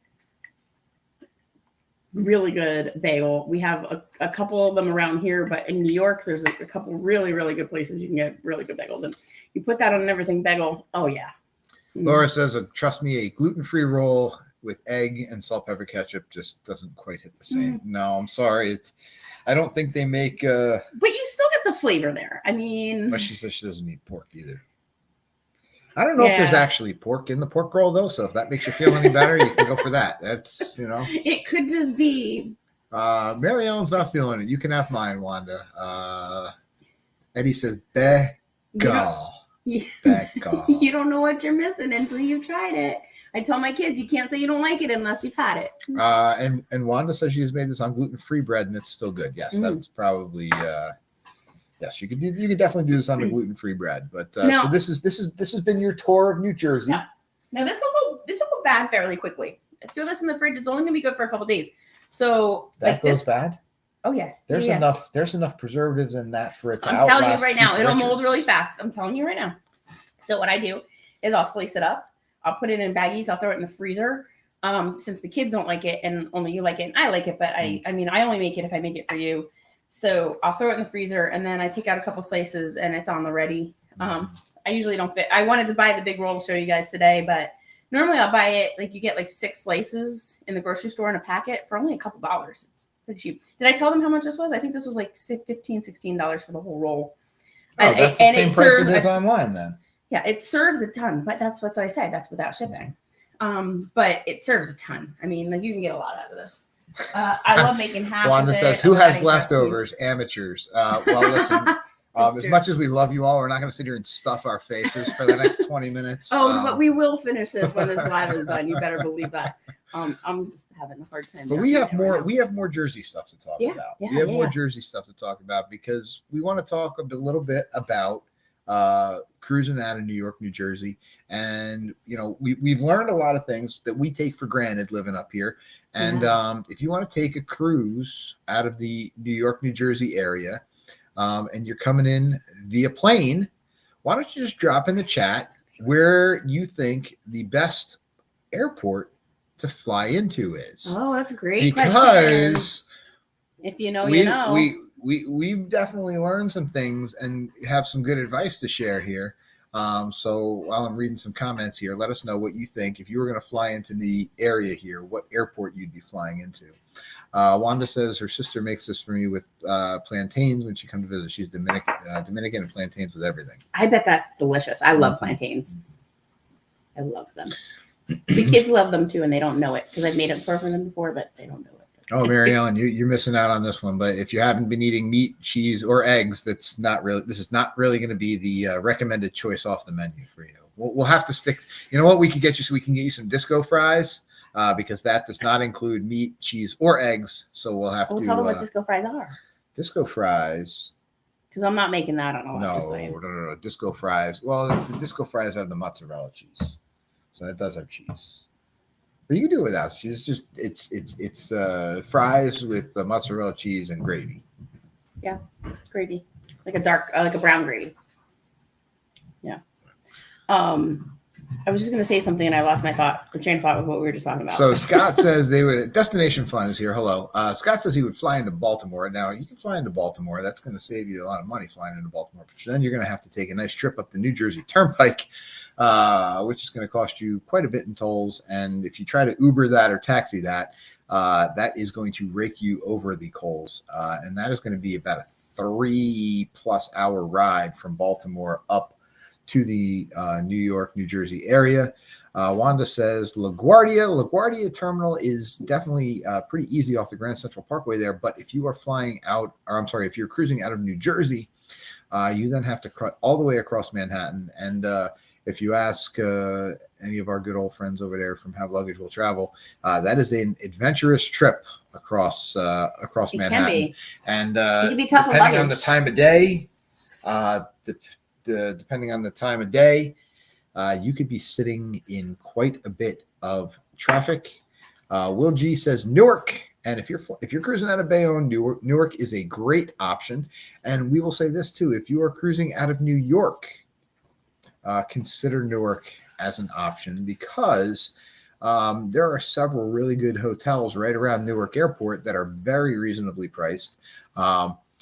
bagel. We have a couple of them around here, but in New York, there's a couple really, really good places you can get really good bagels. And you put that on an everything bagel. Oh, yeah. Laura says, trust me, a gluten-free roll with egg and salt, pepper, ketchup just doesn't quite hit the same. No, I'm sorry. I don't think they make... But you still get the flavor there. I mean... But she says she doesn't eat pork either. I don't know if there's actually pork in the pork roll, though. So if that makes you feel any better, you can go for that. That's, you know. It could just be. Mary Ellen's not feeling it. You can have mine, Wanda. Eddie says, bagel. Bagel. You don't know what you're missing until you've tried it. I tell my kids, you can't say you don't like it unless you've had it. And Wanda says she has made this on gluten-free bread, and it's still good. Yes, that's probably... Yes, you could definitely do this on the gluten-free bread. But now, so this has been your tour of New Jersey. Now this will go bad fairly quickly. Throw this in the fridge. It's only gonna be good for a couple days. So that goes bad. Oh yeah. There's enough preservatives in that for it to I'm telling you right now, it'll mold really fast. I'm telling you right now. So what I do is I'll slice it up. I'll put it in baggies. I'll throw it in the freezer. Since the kids don't like it and only you like it and I like it, but I mean I only make it if I make it for you. So I'll throw it in the freezer and then I take out a couple slices and it's on the ready. I usually don't fit. I wanted to buy the big roll to show you guys today, but normally I'll buy it like you get like 6 slices in the grocery store in a packet for only a couple dollars. It's pretty cheap. Did I tell them how much this was? I think this was like $16 for the whole roll. Oh, that's the same price it is online then. Yeah, it serves a ton, but that's what I said. That's without shipping. But it serves a ton. I mean, like you can get a lot out of this. I love making hash. Wanda says, "Who has leftovers? Amateurs." Well, listen. As much as we love you all, we're not going to sit here and stuff our faces for the next 20 minutes. But we will finish this when this live is done. You better believe that. I'm just having a hard time. But we have more. We have more Jersey stuff to talk about. Yeah, we have more Jersey stuff to talk about because we want to talk a little bit about cruising out of New York, New Jersey, and you know we've learned a lot of things that we take for granted living up here. And if you want to take a cruise out of the New York, New Jersey area, and you're coming in via plane, why don't you just drop in the chat where you think the best airport to fly into is? Oh, that's a great question. Because if you know, you know. We've definitely learned some things and have some good advice to share here. So while I'm reading some comments here, let us know what you think. If you were going to fly into the area here, what airport you'd be flying into. Wanda says her sister makes this for me with plantains when she comes to visit. She's Dominican and plantains with everything. I bet that's delicious. I love plantains. I love them. The kids love them too, and they don't know it because I've made them for them before, but they don't know it. Oh, Mary Ellen, you're missing out on this one. But if you haven't been eating meat, cheese, or eggs, this is not really going to be the recommended choice off the menu for you. We'll have to stick. You know what? We can get you so we can get you some disco fries because that does not include meat, cheese, or eggs. So we'll have to tell them what disco fries are. Disco fries. Because I'm not making that. I don't know. No. Disco fries. Well, the disco fries have the mozzarella cheese, so that does have cheese. But you can do it without cheese. It's fries with mozzarella cheese and gravy. Yeah, gravy, like a brown gravy. Yeah. I was just gonna say something and I lost my train of thought with what we were just talking about. So Scott says Destination Fun is here. Hello. Scott says he would fly into Baltimore. Now you can fly into Baltimore. That's going to save you a lot of money flying into Baltimore. But then you're going to have to take a nice trip up the New Jersey Turnpike, which is going to cost you quite a bit in tolls. And if you try to Uber that or taxi that, that is going to rake you over the coals. And that is going to be about a 3+ hour ride from Baltimore up to the New York, New Jersey area. Wanda says LaGuardia Terminal is definitely pretty easy off the Grand Central Parkway there. But if you are if you're cruising out of New Jersey, you then have to cut all the way across Manhattan. And if you ask any of our good old friends over there from Have Luggage Will Travel, that is an adventurous trip across Manhattan. Can be. And it can be tough depending on the time of day, depending on the time of day, you could be sitting in quite a bit of traffic. Will G says Newark And if you're cruising out of Bayonne, Newark is a great option. And we will say this too: if you are cruising out of New York, consider Newark as an option because there are several really good hotels right around Newark Airport that are very reasonably priced.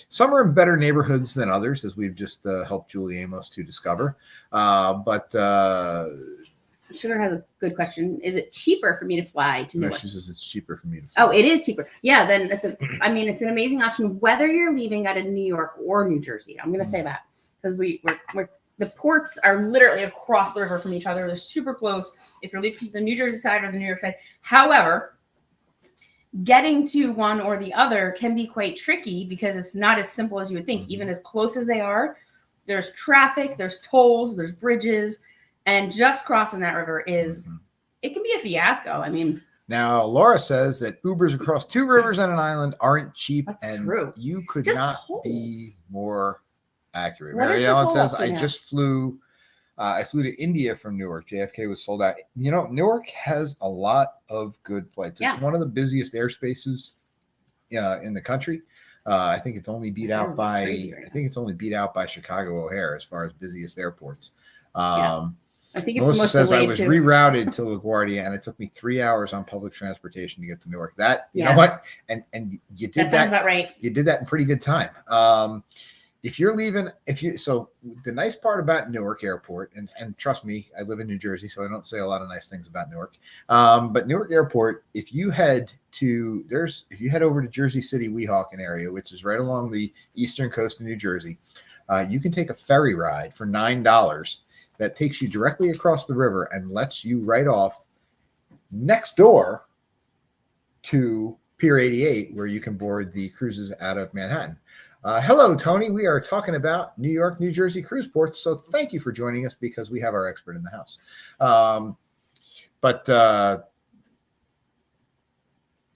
Some are in better neighborhoods than others, as we've just helped Julie Amos to discover. But Sugar has a good question. Is it cheaper for me to fly to Newark? She says it's cheaper for me to fly. Oh, it is cheaper. Yeah, then it's an amazing option whether you're leaving out of New York or New Jersey. I'm going to say that because we're the ports are literally across the river from each other. They're super close if you're leaving from the New Jersey side or the New York side. However, getting to one or the other can be quite tricky because it's not as simple as you would think. Even as close as they are, there's traffic, there's tolls, there's bridges, and just crossing that river it can be a fiasco. I mean, now Laura says that Ubers across 2 rivers and an island aren't cheap, that's and true. You could Just not tolls. be more accurate. What is Mary the Ellen toll says, up I to now? just flew. I flew to India from Newark. JFK was sold out. You know, Newark has a lot of good flights. It's one of the busiest airspaces in the country. I think it's only beat out by Chicago O'Hare as far as busiest airports. I think it's Melissa most says I delayed was too. rerouted to LaGuardia and it took me 3 hours on public transportation to get to Newark. That you know what? And you did that sounds about right. You did that in pretty good time. If you're leaving, so the nice part about Newark Airport, and trust me, I live in New Jersey, so I don't say a lot of nice things about Newark. But Newark Airport, if you head over to Jersey City, Weehawken area, which is right along the eastern coast of New Jersey, you can take a ferry ride for $9 that takes you directly across the river and lets you right off next door to Pier 88, where you can board the cruises out of Manhattan. Hello, Tony. We are talking about New York, New Jersey cruise ports. So thank you for joining us because we have our expert in the house.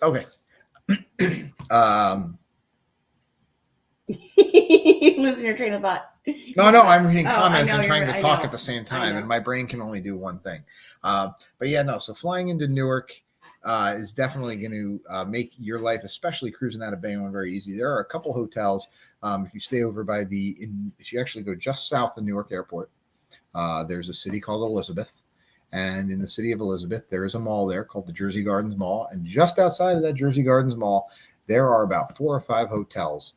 Okay. Losing your train of thought. No, I'm reading comments and trying to talk at the same time, and my brain can only do one thing. So flying into Newark is definitely going to make your life, especially cruising out of Bayonne, very easy. There are a couple hotels. If you stay over by if you actually go just south of Newark Airport, there's a city called Elizabeth. And in the city of Elizabeth, there is a mall there called the Jersey Gardens Mall. And just outside of that Jersey Gardens Mall, there are about 4 or 5 hotels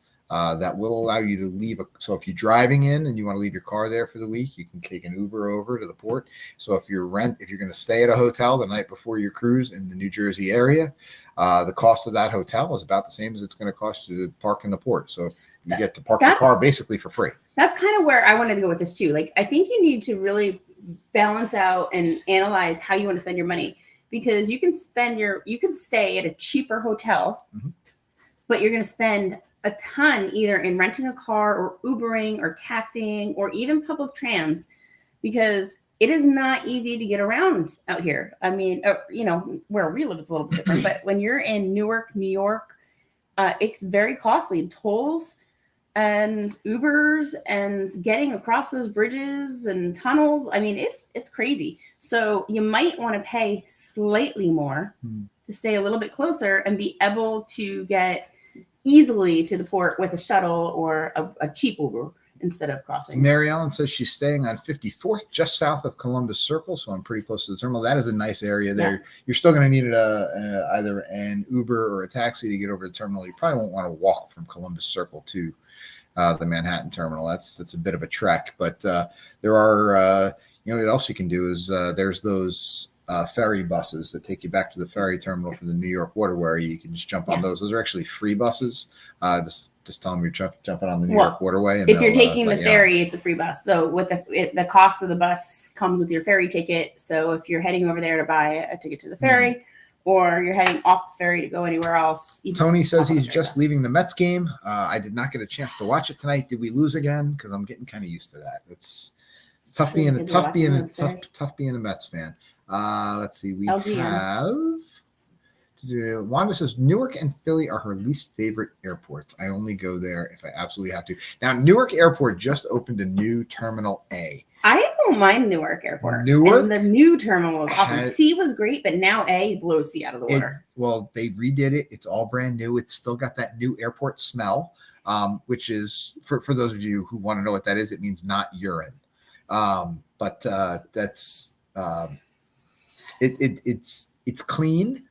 that will allow you to leave. So if you're driving in and you want to leave your car there for the week, you can take an Uber over to the port. So if you're going to stay at a hotel the night before your cruise in the New Jersey area, the cost of that hotel is about the same as it's going to cost you to park in the port. So you get to park your car basically for free. That's kind of where I wanted to go with this too. Like, I think you need to really balance out and analyze how you want to spend your money, because you can stay at a cheaper hotel, but you're going to spend a ton either in renting a car or Ubering or taxiing or even public trans, because it is not easy to get around out here. I mean, where we live, it's a little bit different, but when you're in Newark, New York, it's very costly. Tolls and Ubers and getting across those bridges and tunnels. I mean, it's crazy. So you might want to pay slightly more to stay a little bit closer and be able to get easily to the port with a shuttle or a cheap Uber instead of crossing. Mary Ellen says she's staying on 54th, just south of Columbus Circle, so I'm pretty close to the terminal. That is a nice area there. Yeah. You're still going to need either an Uber or a taxi to get over the terminal. You probably won't want to walk from Columbus Circle to the Manhattan terminal. That's a bit of a trek, but there are what else you can do is there's those ferry buses that take you back to the ferry terminal for the New York Waterway. You can just jump on those. Those are actually free buses. Just tell them you're jumping on the New York Waterway. And if you're taking the ferry, it's a free bus. So with the cost of the bus comes with your ferry ticket. So if you're heading over there to buy a ticket to the ferry, or you're heading off the ferry to go anywure else. Tony says he's just leaving the Mets game. I did not get a chance to watch it tonight. Did we lose again? Because I'm getting kind of used to that. It's tough being a Mets fan. Let's see. We have Wanda says Newark and Philly are her least favorite airports. I only go there if I absolutely have to. Now, Newark Airport just opened a new Terminal A. I don't mind Newark Airport. Newark and the new terminal was awesome. had- C was great, but now A blows C out of the water. Well, they redid it. It's all brand new. It's still got that new airport smell, which is for those of you who want to know what that is. It means not urine. But that's it's clean.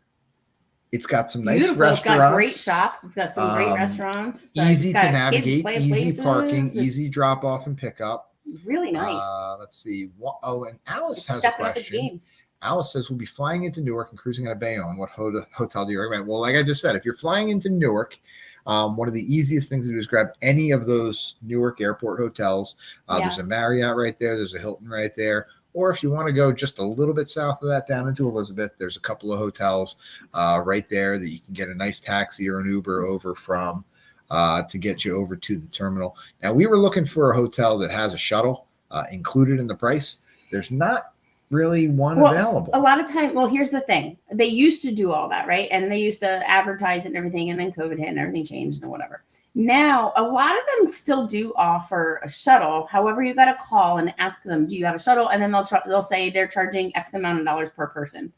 It's got some nice Beautiful. restaurants. It's got great shops. It's got some great restaurants. Easy It's to got navigate, kids' play easy places. parking, easy drop off and pick up. Really nice. Let's see. Oh, and Alice has a Stepping up its question. game. Alice says, we'll be flying into Newark and cruising out of Bayonne. What hotel do you recommend? Well, like I just said, if you're flying into Newark, one of the easiest things to do is grab any of those Newark airport hotels. There's a Marriott right there. There's a Hilton right there. Or if you want to go just a little bit south of that down into Elizabeth, there's a couple of hotels right there that you can get a nice taxi or an Uber over from to get you over to the terminal. Now, we were looking for a hotel that has a shuttle included in the price. There's not really one available. A lot of time, here's the thing. They used to do all that, right? And they used to advertise it and everything, and then COVID hit and everything changed and whatever. Now, a lot of them still do offer a shuttle. However, you got to call and ask them, do you have a shuttle? And then they'll say they're charging X amount of dollars per person.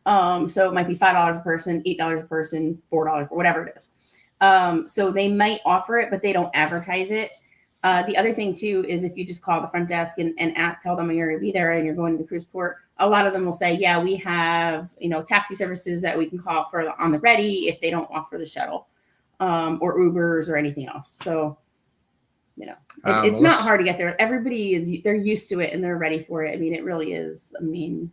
So it might be $5 a person, $8 a person, $4, whatever it is. So they might offer it, but they don't advertise it. The other thing too is if you just call the front desk and tell them you're going to be there and you're going to the cruise port, a lot of them will say, yeah, we have, taxi services that we can call for on the ready if they don't offer the shuttle, or Ubers or anything else. So, it's not hard to get there. They're used to it and they're ready for it. I mean, it really is a main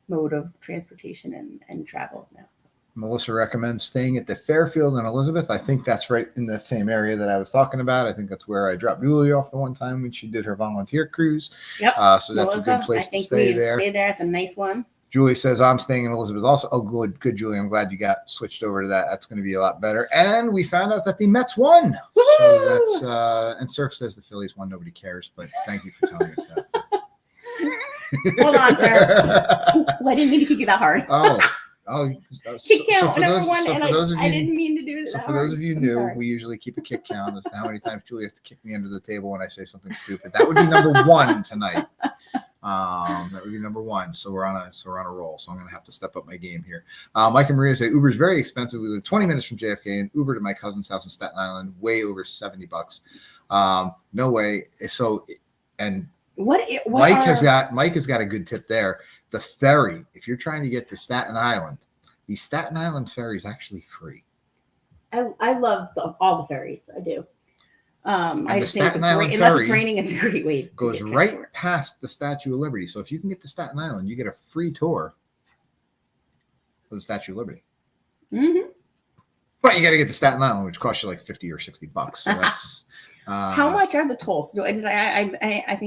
mode of transportation and travel now. So. Melissa recommends staying at the Fairfield in Elizabeth. I think that's right in the same area that I was talking about. I think that's where I dropped Julie off the one time when she did her volunteer cruise. Yep. So that's Melissa, a good place I think to stay we there. Stay there. It's a nice one. Julie says, I'm staying in Elizabeth also. Oh, good, Julie. I'm glad you got switched over to that. That's going to be a lot better. And we found out that the Mets won. So that's, and Surf says the Phillies won. Nobody cares, but thank you for telling us that. Hold on, sir. I didn't mean to kick you that hard. Kick count, number one, and I didn't mean to do it. So for those of you new, we usually keep a kick count as to how many times Julie has to kick me under the table when I say something stupid. That would be number one tonight. That would be number one. So we're on a roll. So I'm going to have to step up my game here. Mike and Maria say Uber is very expensive. We live 20 minutes from JFK and Uber to my cousin's house in Staten Island, way over $70. No way. So, and Mike has got a good tip there. The ferry, if you're trying to get to Staten Island, the Staten Island ferry is actually free. I love all the ferries. I do. I just think unless it's raining, it's a great way. Goes right past the Statue of Liberty. So if you can get to Staten Island, you get a free tour for the Statue of Liberty. Mm-hmm. But you got to get to Staten Island, which costs you like $50 or $60. So that's how much are the tolls? I think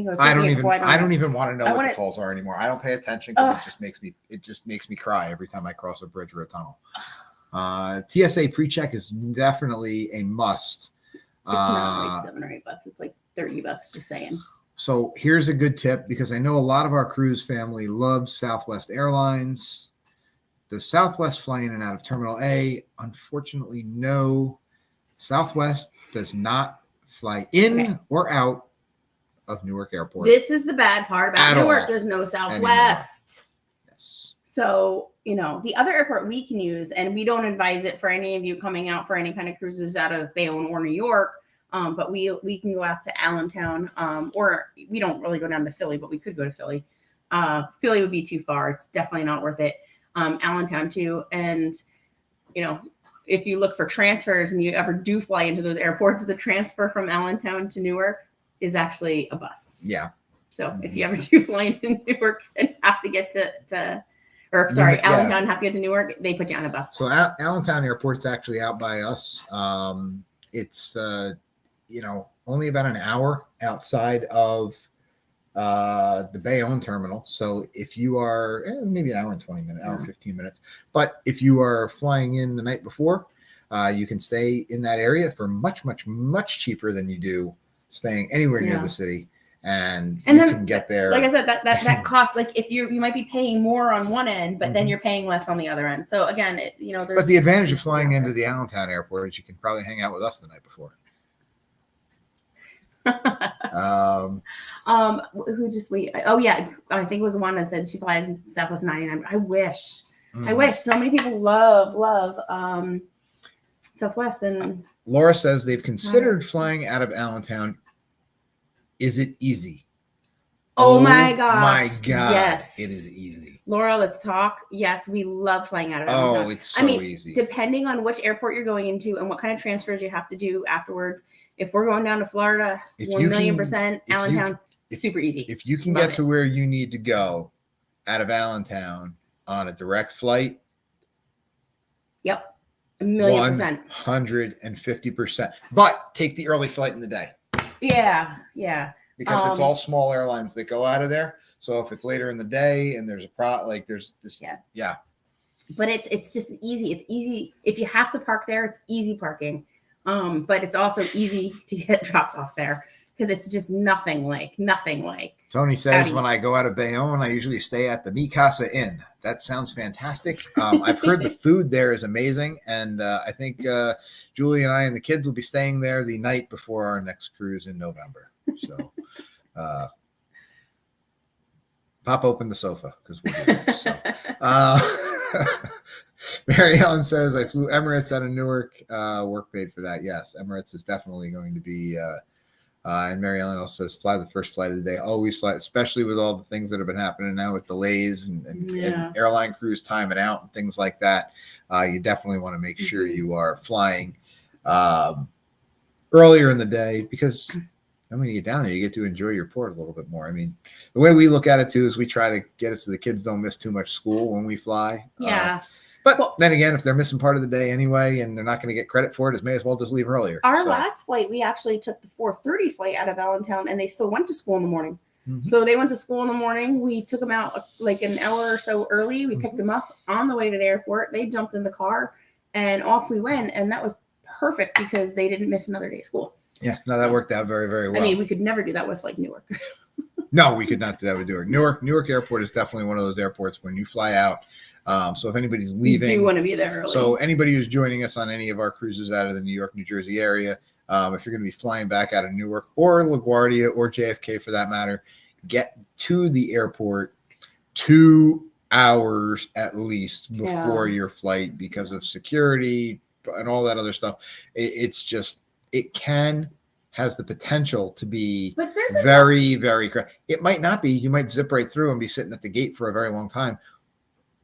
it was. I don't even want to know what the tolls are anymore. I don't pay attention because it just makes me cry every time I cross a bridge or a tunnel. TSA pre-check is definitely a must. It's not like $7 or $8. It's like $30. Just saying. So here's a good tip because I know a lot of our cruise family loves Southwest Airlines. Does Southwest fly in and out of Terminal A? Unfortunately, no. Southwest does not fly in or out of Newark Airport. This is the bad part about Newark. There's no Southwest. Anymore. Yes. So, the other airport we can use, and we don't advise it for any of you coming out for any kind of cruises out of Bayonne or New York, but we can go out to Allentown, or we don't really go down to Philly, but we could go to Philly. Philly would be too far. It's definitely not worth it. Allentown too. And, if you look for transfers and you ever do fly into those airports, the transfer from Allentown to Newark is actually a bus. Yeah. So if you ever do fly into Newark and have to get Allentown have to get to Newark, they put you on a bus. So Allentown Airport's actually out by us. It's only about an hour outside of the Bayonne terminal. So if you are maybe an hour and 20 minutes, hour and 15 minutes, but if you are flying in the night before, you can stay in that area for much, much, much cheaper than you do staying anywhere near the city. And you can get there. Like I said, that cost, like if you might be paying more on one end, but then you're paying less on the other end. So again, there's. But the advantage of flying into the Allentown airport is you can probably hang out with us the night before. Who just wait? Oh yeah, I think it was one that said she flies Southwest 99. I wish. Mhm. I wish so many people love Southwest. And Laura says they've considered flying out of Allentown. Is it easy? Oh my gosh. My God. Yes. It is easy. Laura, let's talk. Yes, we love flying out of Allentown. Oh, it's so easy. Depending on which airport you're going into and what kind of transfers you have to do afterwards. If we're going down to Florida, 1,000,000% Allentown, super easy. If you can get to where you need to go out of Allentown on a direct flight. Yep. 1,000,000%. 150%. But take the early flight in the day. Yeah. Yeah. Because it's all small airlines that go out of there. So if it's later in the day and there's there's this. Yeah. But it's just easy. It's easy. If you have to park there, it's easy parking. But it's also easy to get dropped off there because it's just nothing like. Tony says when I go out of Bayonne, I usually stay at the Mi Casa Inn. That sounds fantastic. I've heard the food there is amazing. And I think Julie and I and the kids will be staying there the night before our next cruise in November. So pop open the sofa because we'll be there. So, Mary Ellen says, I flew Emirates out of Newark. Work paid for that. Yes, Emirates is definitely going to be. And Mary Ellen also says, fly the first flight of the day. Always fly, especially with all the things that have been happening now with delays and airline crews timing out and things like that. You definitely want to make sure you are flying earlier in the day because when you get down there, you get to enjoy your port a little bit more. I mean, the way we look at it too is we try to get it so the kids don't miss too much school when we fly. Yeah. But then again, if they're missing part of the day anyway, and they're not going to get credit for it, it may as well just leave earlier. Our last flight, we actually took the 4:30 flight out of Allentown, and they still went to school in the morning. Mm-hmm. So they went to school in the morning. We took them out like an hour or so early. We picked them up on the way to the airport. They jumped in the car, and off we went. And that was perfect because they didn't miss another day of school. Yeah, no, that worked out very, very well. I mean, we could never do that with like Newark. No, we could not do that with Newark. Newark Airport is definitely one of those airports when you fly out. So if anybody's leaving, you do want to be there early. So anybody who's joining us on any of our cruises out of the New York, New Jersey area, if you're going to be flying back out of Newark or LaGuardia or JFK for that matter, get to the airport 2 hours at least before your flight because of security and all that other stuff. It's just, it has the potential to be very, very crowded. It might not be. You might zip right through and be sitting at the gate for a very long time,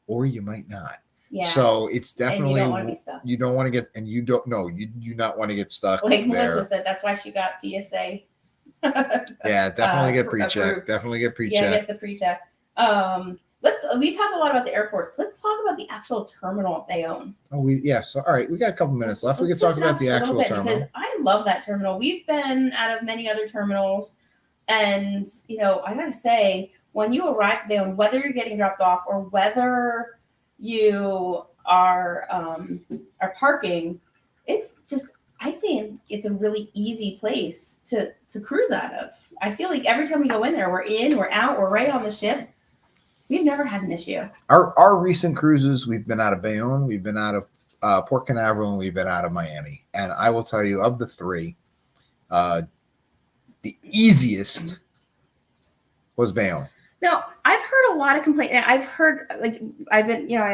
or you might not. Yeah. So it's definitely, and you don't want to be stuck. You don't want to get, and you don't know, you do not want to get stuck. Like Melissa said, that's why she got TSA. Yeah, definitely get pre-check. Definitely get pre-check. Yeah, get the pre-check. We talked a lot about the airports. Let's talk about the actual terminal they own. So all right, we got a couple minutes left. We can talk about the actual terminal because I love that terminal. We've been out of many other terminals, and I gotta say, when you arrive at Bayonne, whether you're getting dropped off or whether you are parking, it's just, I think it's a really easy place to cruise out of. I feel like every time we go in there, we're in, we're out, we're right on the ship. We've never had an issue. Our recent cruises, we've been out of Bayonne, we've been out of Port Canaveral, and we've been out of Miami. And I will tell you, of the three, the easiest was Bayonne. No, I've heard a lot of complaints. I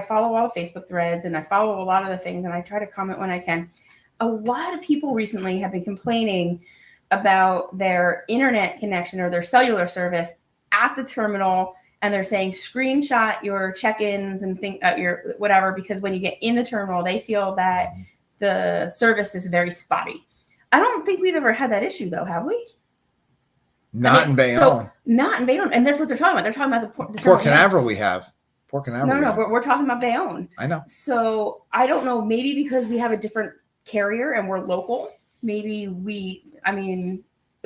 follow all the Facebook threads and I follow a lot of the things and I try to comment when I can. A lot of people recently have been complaining about their internet connection or their cellular service at the terminal. And they're saying screenshot your check-ins and your whatever, because when you get in the terminal, they feel that the service is very spotty. I don't think we've ever had that issue though, have we? Not in Bayonne. So, not in Bayonne. And that's what they're talking about. They're talking about the Port Canaveral we have. Port Canaveral. No, we're talking about Bayonne. I know. So I don't know, maybe because we have a different carrier and we're local, maybe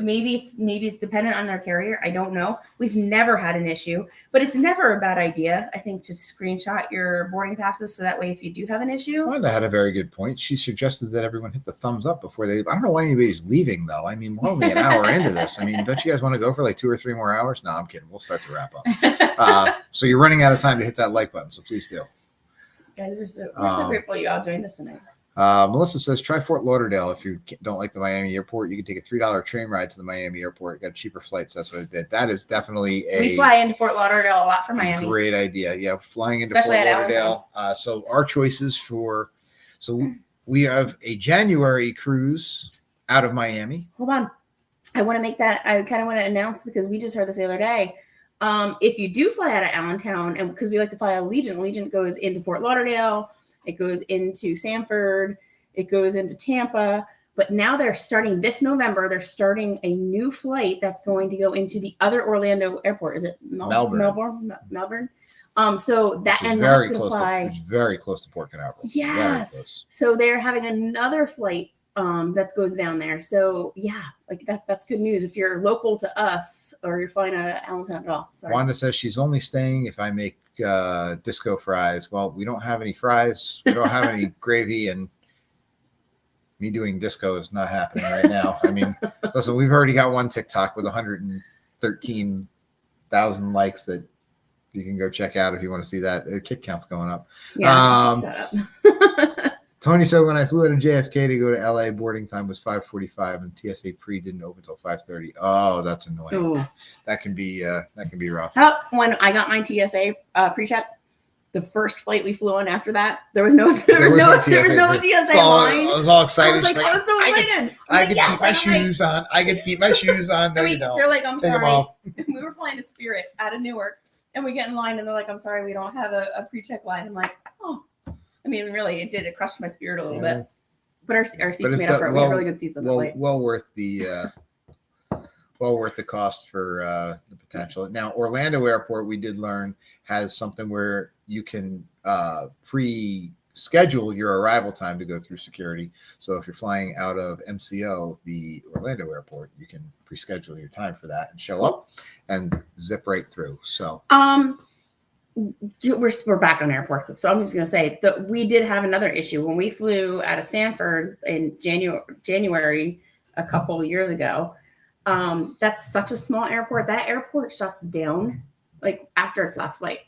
it's dependent on their carrier. I don't know. We've never had an issue, but it's never a bad idea, I think, to screenshot your boarding passes so that way if you do have an issue. Wanda had a very good point. She suggested that everyone hit the thumbs up before they. I don't know why anybody's leaving though. I mean, we're only an hour into this. I mean, don't you guys want to go for like 2 or 3 more hours? No, I'm kidding. We'll start to wrap up. So you're running out of time to hit that like button, so please do. Guys, we're so grateful you all joined us tonight. Melissa says, try Fort Lauderdale. If you don't like the Miami airport, you can take a $3 train ride to the Miami airport. Got cheaper flights. That's what it did. That is definitely We fly into Fort Lauderdale a lot from Miami. great idea. Yeah, flying into Especially Fort at Lauderdale. So our choices we have a January cruise out of Miami. Hold on. I want to make that. I kind of want to announce because we just heard this the other day. If you do fly out of Allentown, and because we like to fly Allegiant goes into Fort Lauderdale, it goes into Sanford, it goes into Tampa. But now they're starting this November. They're starting a new flight that's going to go into the other Orlando airport. Is it Melbourne? So that Which is and very that's close fly. to, very close to Port Canaveral. Yes. So they're having another flight that goes down there. So yeah, like that's good news if you're local to us or you're flying out of Allentown at all. Sorry. Wanda says she's only staying if I make disco fries. Well, we don't have any fries. We don't have any gravy, and me doing disco is not happening right now. I mean, listen, we've already got one TikTok with 113,000 likes that you can go check out if you want to see that. The kick count's going up. Yeah, shut up. Tony said, when I flew out of JFK to go to LA, boarding time was 5:45 and TSA pre didn't open until 5:30. Oh, that's annoying. Ooh. That can be rough. When I got my TSA pre-check, the first flight we flew on after that, there was no TSA line. I was all excited. I was so excited. I get to keep my shoes on. I get to keep my shoes on. No, you don't. They're like, I'm Take them sorry. off. We were flying to Spirit out of Newark, and we get in line, and they're like, I'm sorry, we don't have a pre-check line. I'm like, oh. I mean, really, it crushed my spirit a little bit. But our seats made up for it. We have really good seats on the flight. Well worth the cost for the potential. Now, Orlando Airport, we did learn, has something where you can pre-schedule your arrival time to go through security. So if you're flying out of MCO, the Orlando Airport, you can pre-schedule your time for that and show up and zip right through. So we're back on airports, so I'm just going to say that we did have another issue when we flew out of Sanford in January a couple of years ago. That's such a small airport. That airport shuts down like after its last flight.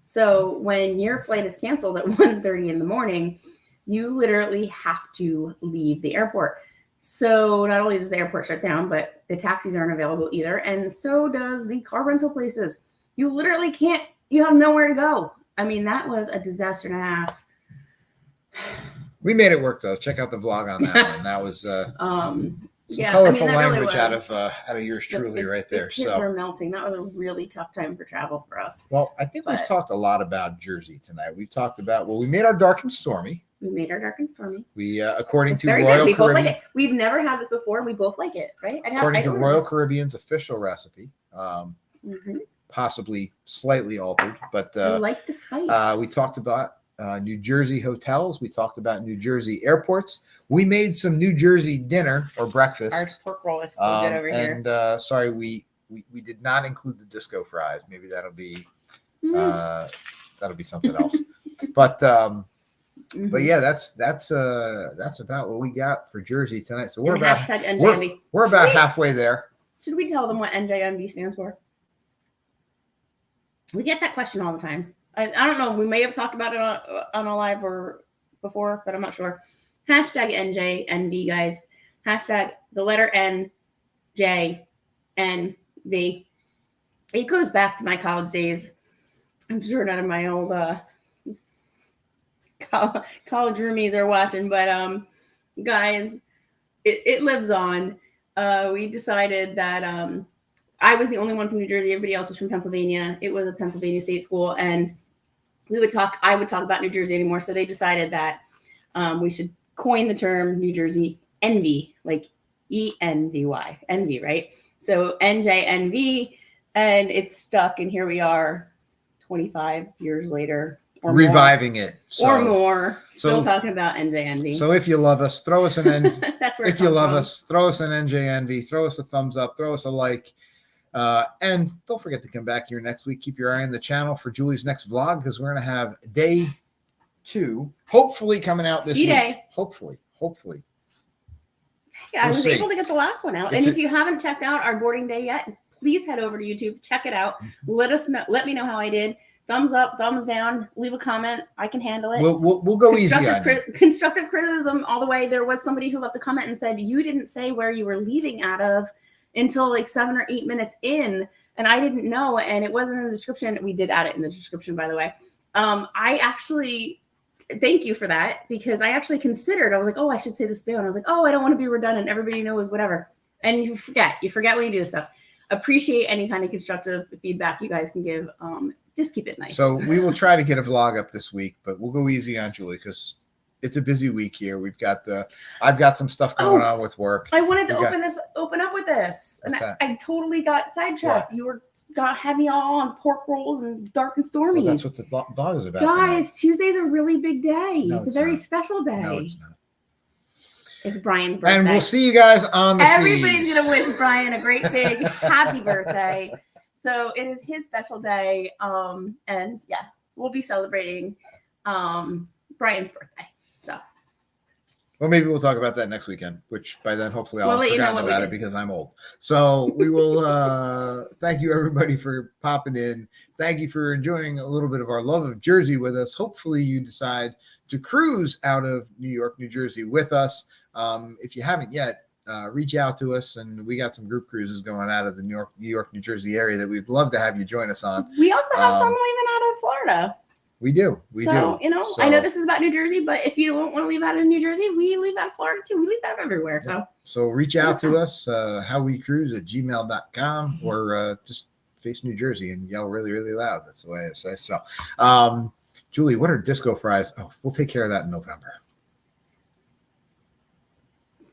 So when your flight is canceled at 1:30 in the morning, you literally have to leave the airport. So not only does the airport shut down, but the taxis aren't available either, and so does the car rental places. You literally can't. You have nowhere to go. I mean, that was a disaster and a half. We made it work, though. Check out the vlog on that one. That was some yeah, colorful that language really out of yours truly right there. The kids are melting. That was a really tough time for travel for us. Well, I think we've talked a lot about Jersey tonight. We've talked about, we made our dark and stormy. We, according it's to very Royal good. We both Caribbean. Like it. We've never had this before. We both like it, right? According to Royal Caribbean's official recipe. Possibly slightly altered, but I like the spice. We talked about New Jersey hotels. We talked about New Jersey airports. We made some New Jersey dinner or breakfast. Our pork roll is still good over here. And sorry, we did not include the disco fries. Maybe that'll be something else. But yeah, that's about what we got for Jersey tonight. So we're about halfway there. Should we tell them what NJMV stands for? We get that question all the time. I don't know. We may have talked about it on a live or before, but I'm not sure. Hashtag NJNV, guys. Hashtag the letter N, J, N, V. It goes back to my college days. I'm sure none of my old college roomies are watching, but guys, it lives on. We decided that I was the only one from New Jersey. Everybody else was from Pennsylvania. It was a Pennsylvania state school, and I would talk about New Jersey anymore. So they decided that we should coin the term New Jersey envy, like ENVY, envy, right? So NJNV, and it's stuck, and here we are 25 years later. Or reviving more, it. So, or more. Still talking about NJNV. So if you love us, throw us an N. That's where if you love us, throw us an NJNV, throw us a thumbs up, throw us a like. And don't forget to come back here next week. Keep your eye on the channel for Julie's next vlog, because we're going to have day 2, hopefully coming out this week. Hopefully. Yeah, I was able to get the last one out. And if you haven't checked out our boarding day yet, please head over to YouTube, check it out. Let us know. Let me know how I did. thumbs up, thumbs down, leave a comment. I can handle it. We'll go easy on you. Constructive criticism all the way. There was somebody who left a comment and said, you didn't say where you were leaving out of until like 7 or 8 minutes in. And I didn't know. And it wasn't in the description. We did add it in the description, by the way. I actually thank you for that, because I actually considered, I was like, oh, I should say the spiel. And I was like, oh, I don't want to be redundant. Everybody knows whatever. And you forget when you do this stuff. Appreciate any kind of constructive feedback you guys can give. Just keep it nice. So we will try to get a vlog up this week, but we'll go easy on Julie because it's a busy week here. I've got some stuff going on with work. I wanted to open up with this, and I totally got sidetracked. What? Had me all on pork rolls and dark and stormy. Well, that's what the vlog is about. Guys, Tuesday's a really big day. No, it's a very special day. No, it's not. It's Brian's birthday. And we'll see you guys on the Everybody's seas. going to wish Brian a great big happy birthday. So it is his special day. And yeah, we'll be celebrating Brian's birthday. So. Well, maybe we'll talk about that next weekend, which by then hopefully I'll have forgotten about it because I'm old. So we will thank you everybody for popping in. Thank you for enjoying a little bit of our love of Jersey with us. Hopefully you decide to cruise out of New York, New Jersey with us. If you haven't yet, reach out to us, and we got some group cruises going out of the New York, New Jersey area that we'd love to have you join us on. We also have some leaving out of Florida. We do. So, I know this is about New Jersey, but if you don't want to leave out of New Jersey, we leave out of Florida too. We leave out of everywhere. So reach out to us, howwecruise@gmail.com, or just face New Jersey and yell really, really loud. That's the way I say. So, Julie, what are disco fries? Oh, we'll take care of that in November.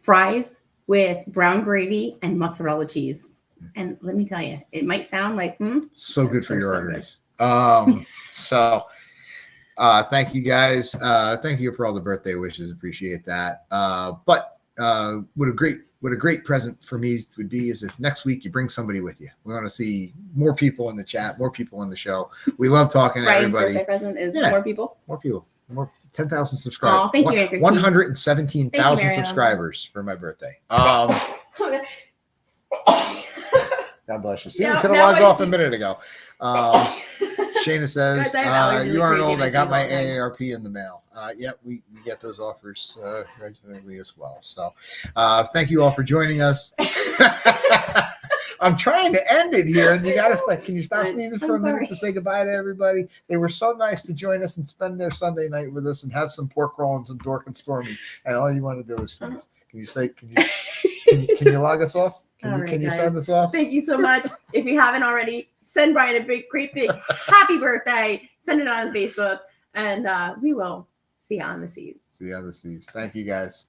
Fries with brown gravy and mozzarella cheese. And let me tell you, it might sound like, so good for your arteries. Thank you guys. Thank you for all the birthday wishes. Appreciate that. But what a great present for me would be is if next week you bring somebody with you. We want to see more people in the chat, more people in the show. We love talking to everybody. Birthday present is more 10,000 subscribers. Oh, thank you, Anchor. 117,000 subscribers for my birthday. God bless you. See, we could have logged off a minute ago. Shayna says, you aren't old. I got my AARP in the mail. Yep, we get those offers regularly as well. So thank you all for joining us. I'm trying to end it here, and you got to can you stop sneezing for a minute to say goodbye to everybody? They were so nice to join us and spend their Sunday night with us and have some pork roll and some dork and stormy, and all you want to do is sneeze. Can you log us off? Can you send us off? Thank you so much. If you haven't already, send Brian a great big happy birthday. Send it on his Facebook, and we will see you on the seas. See you on the seas. Thank you, guys.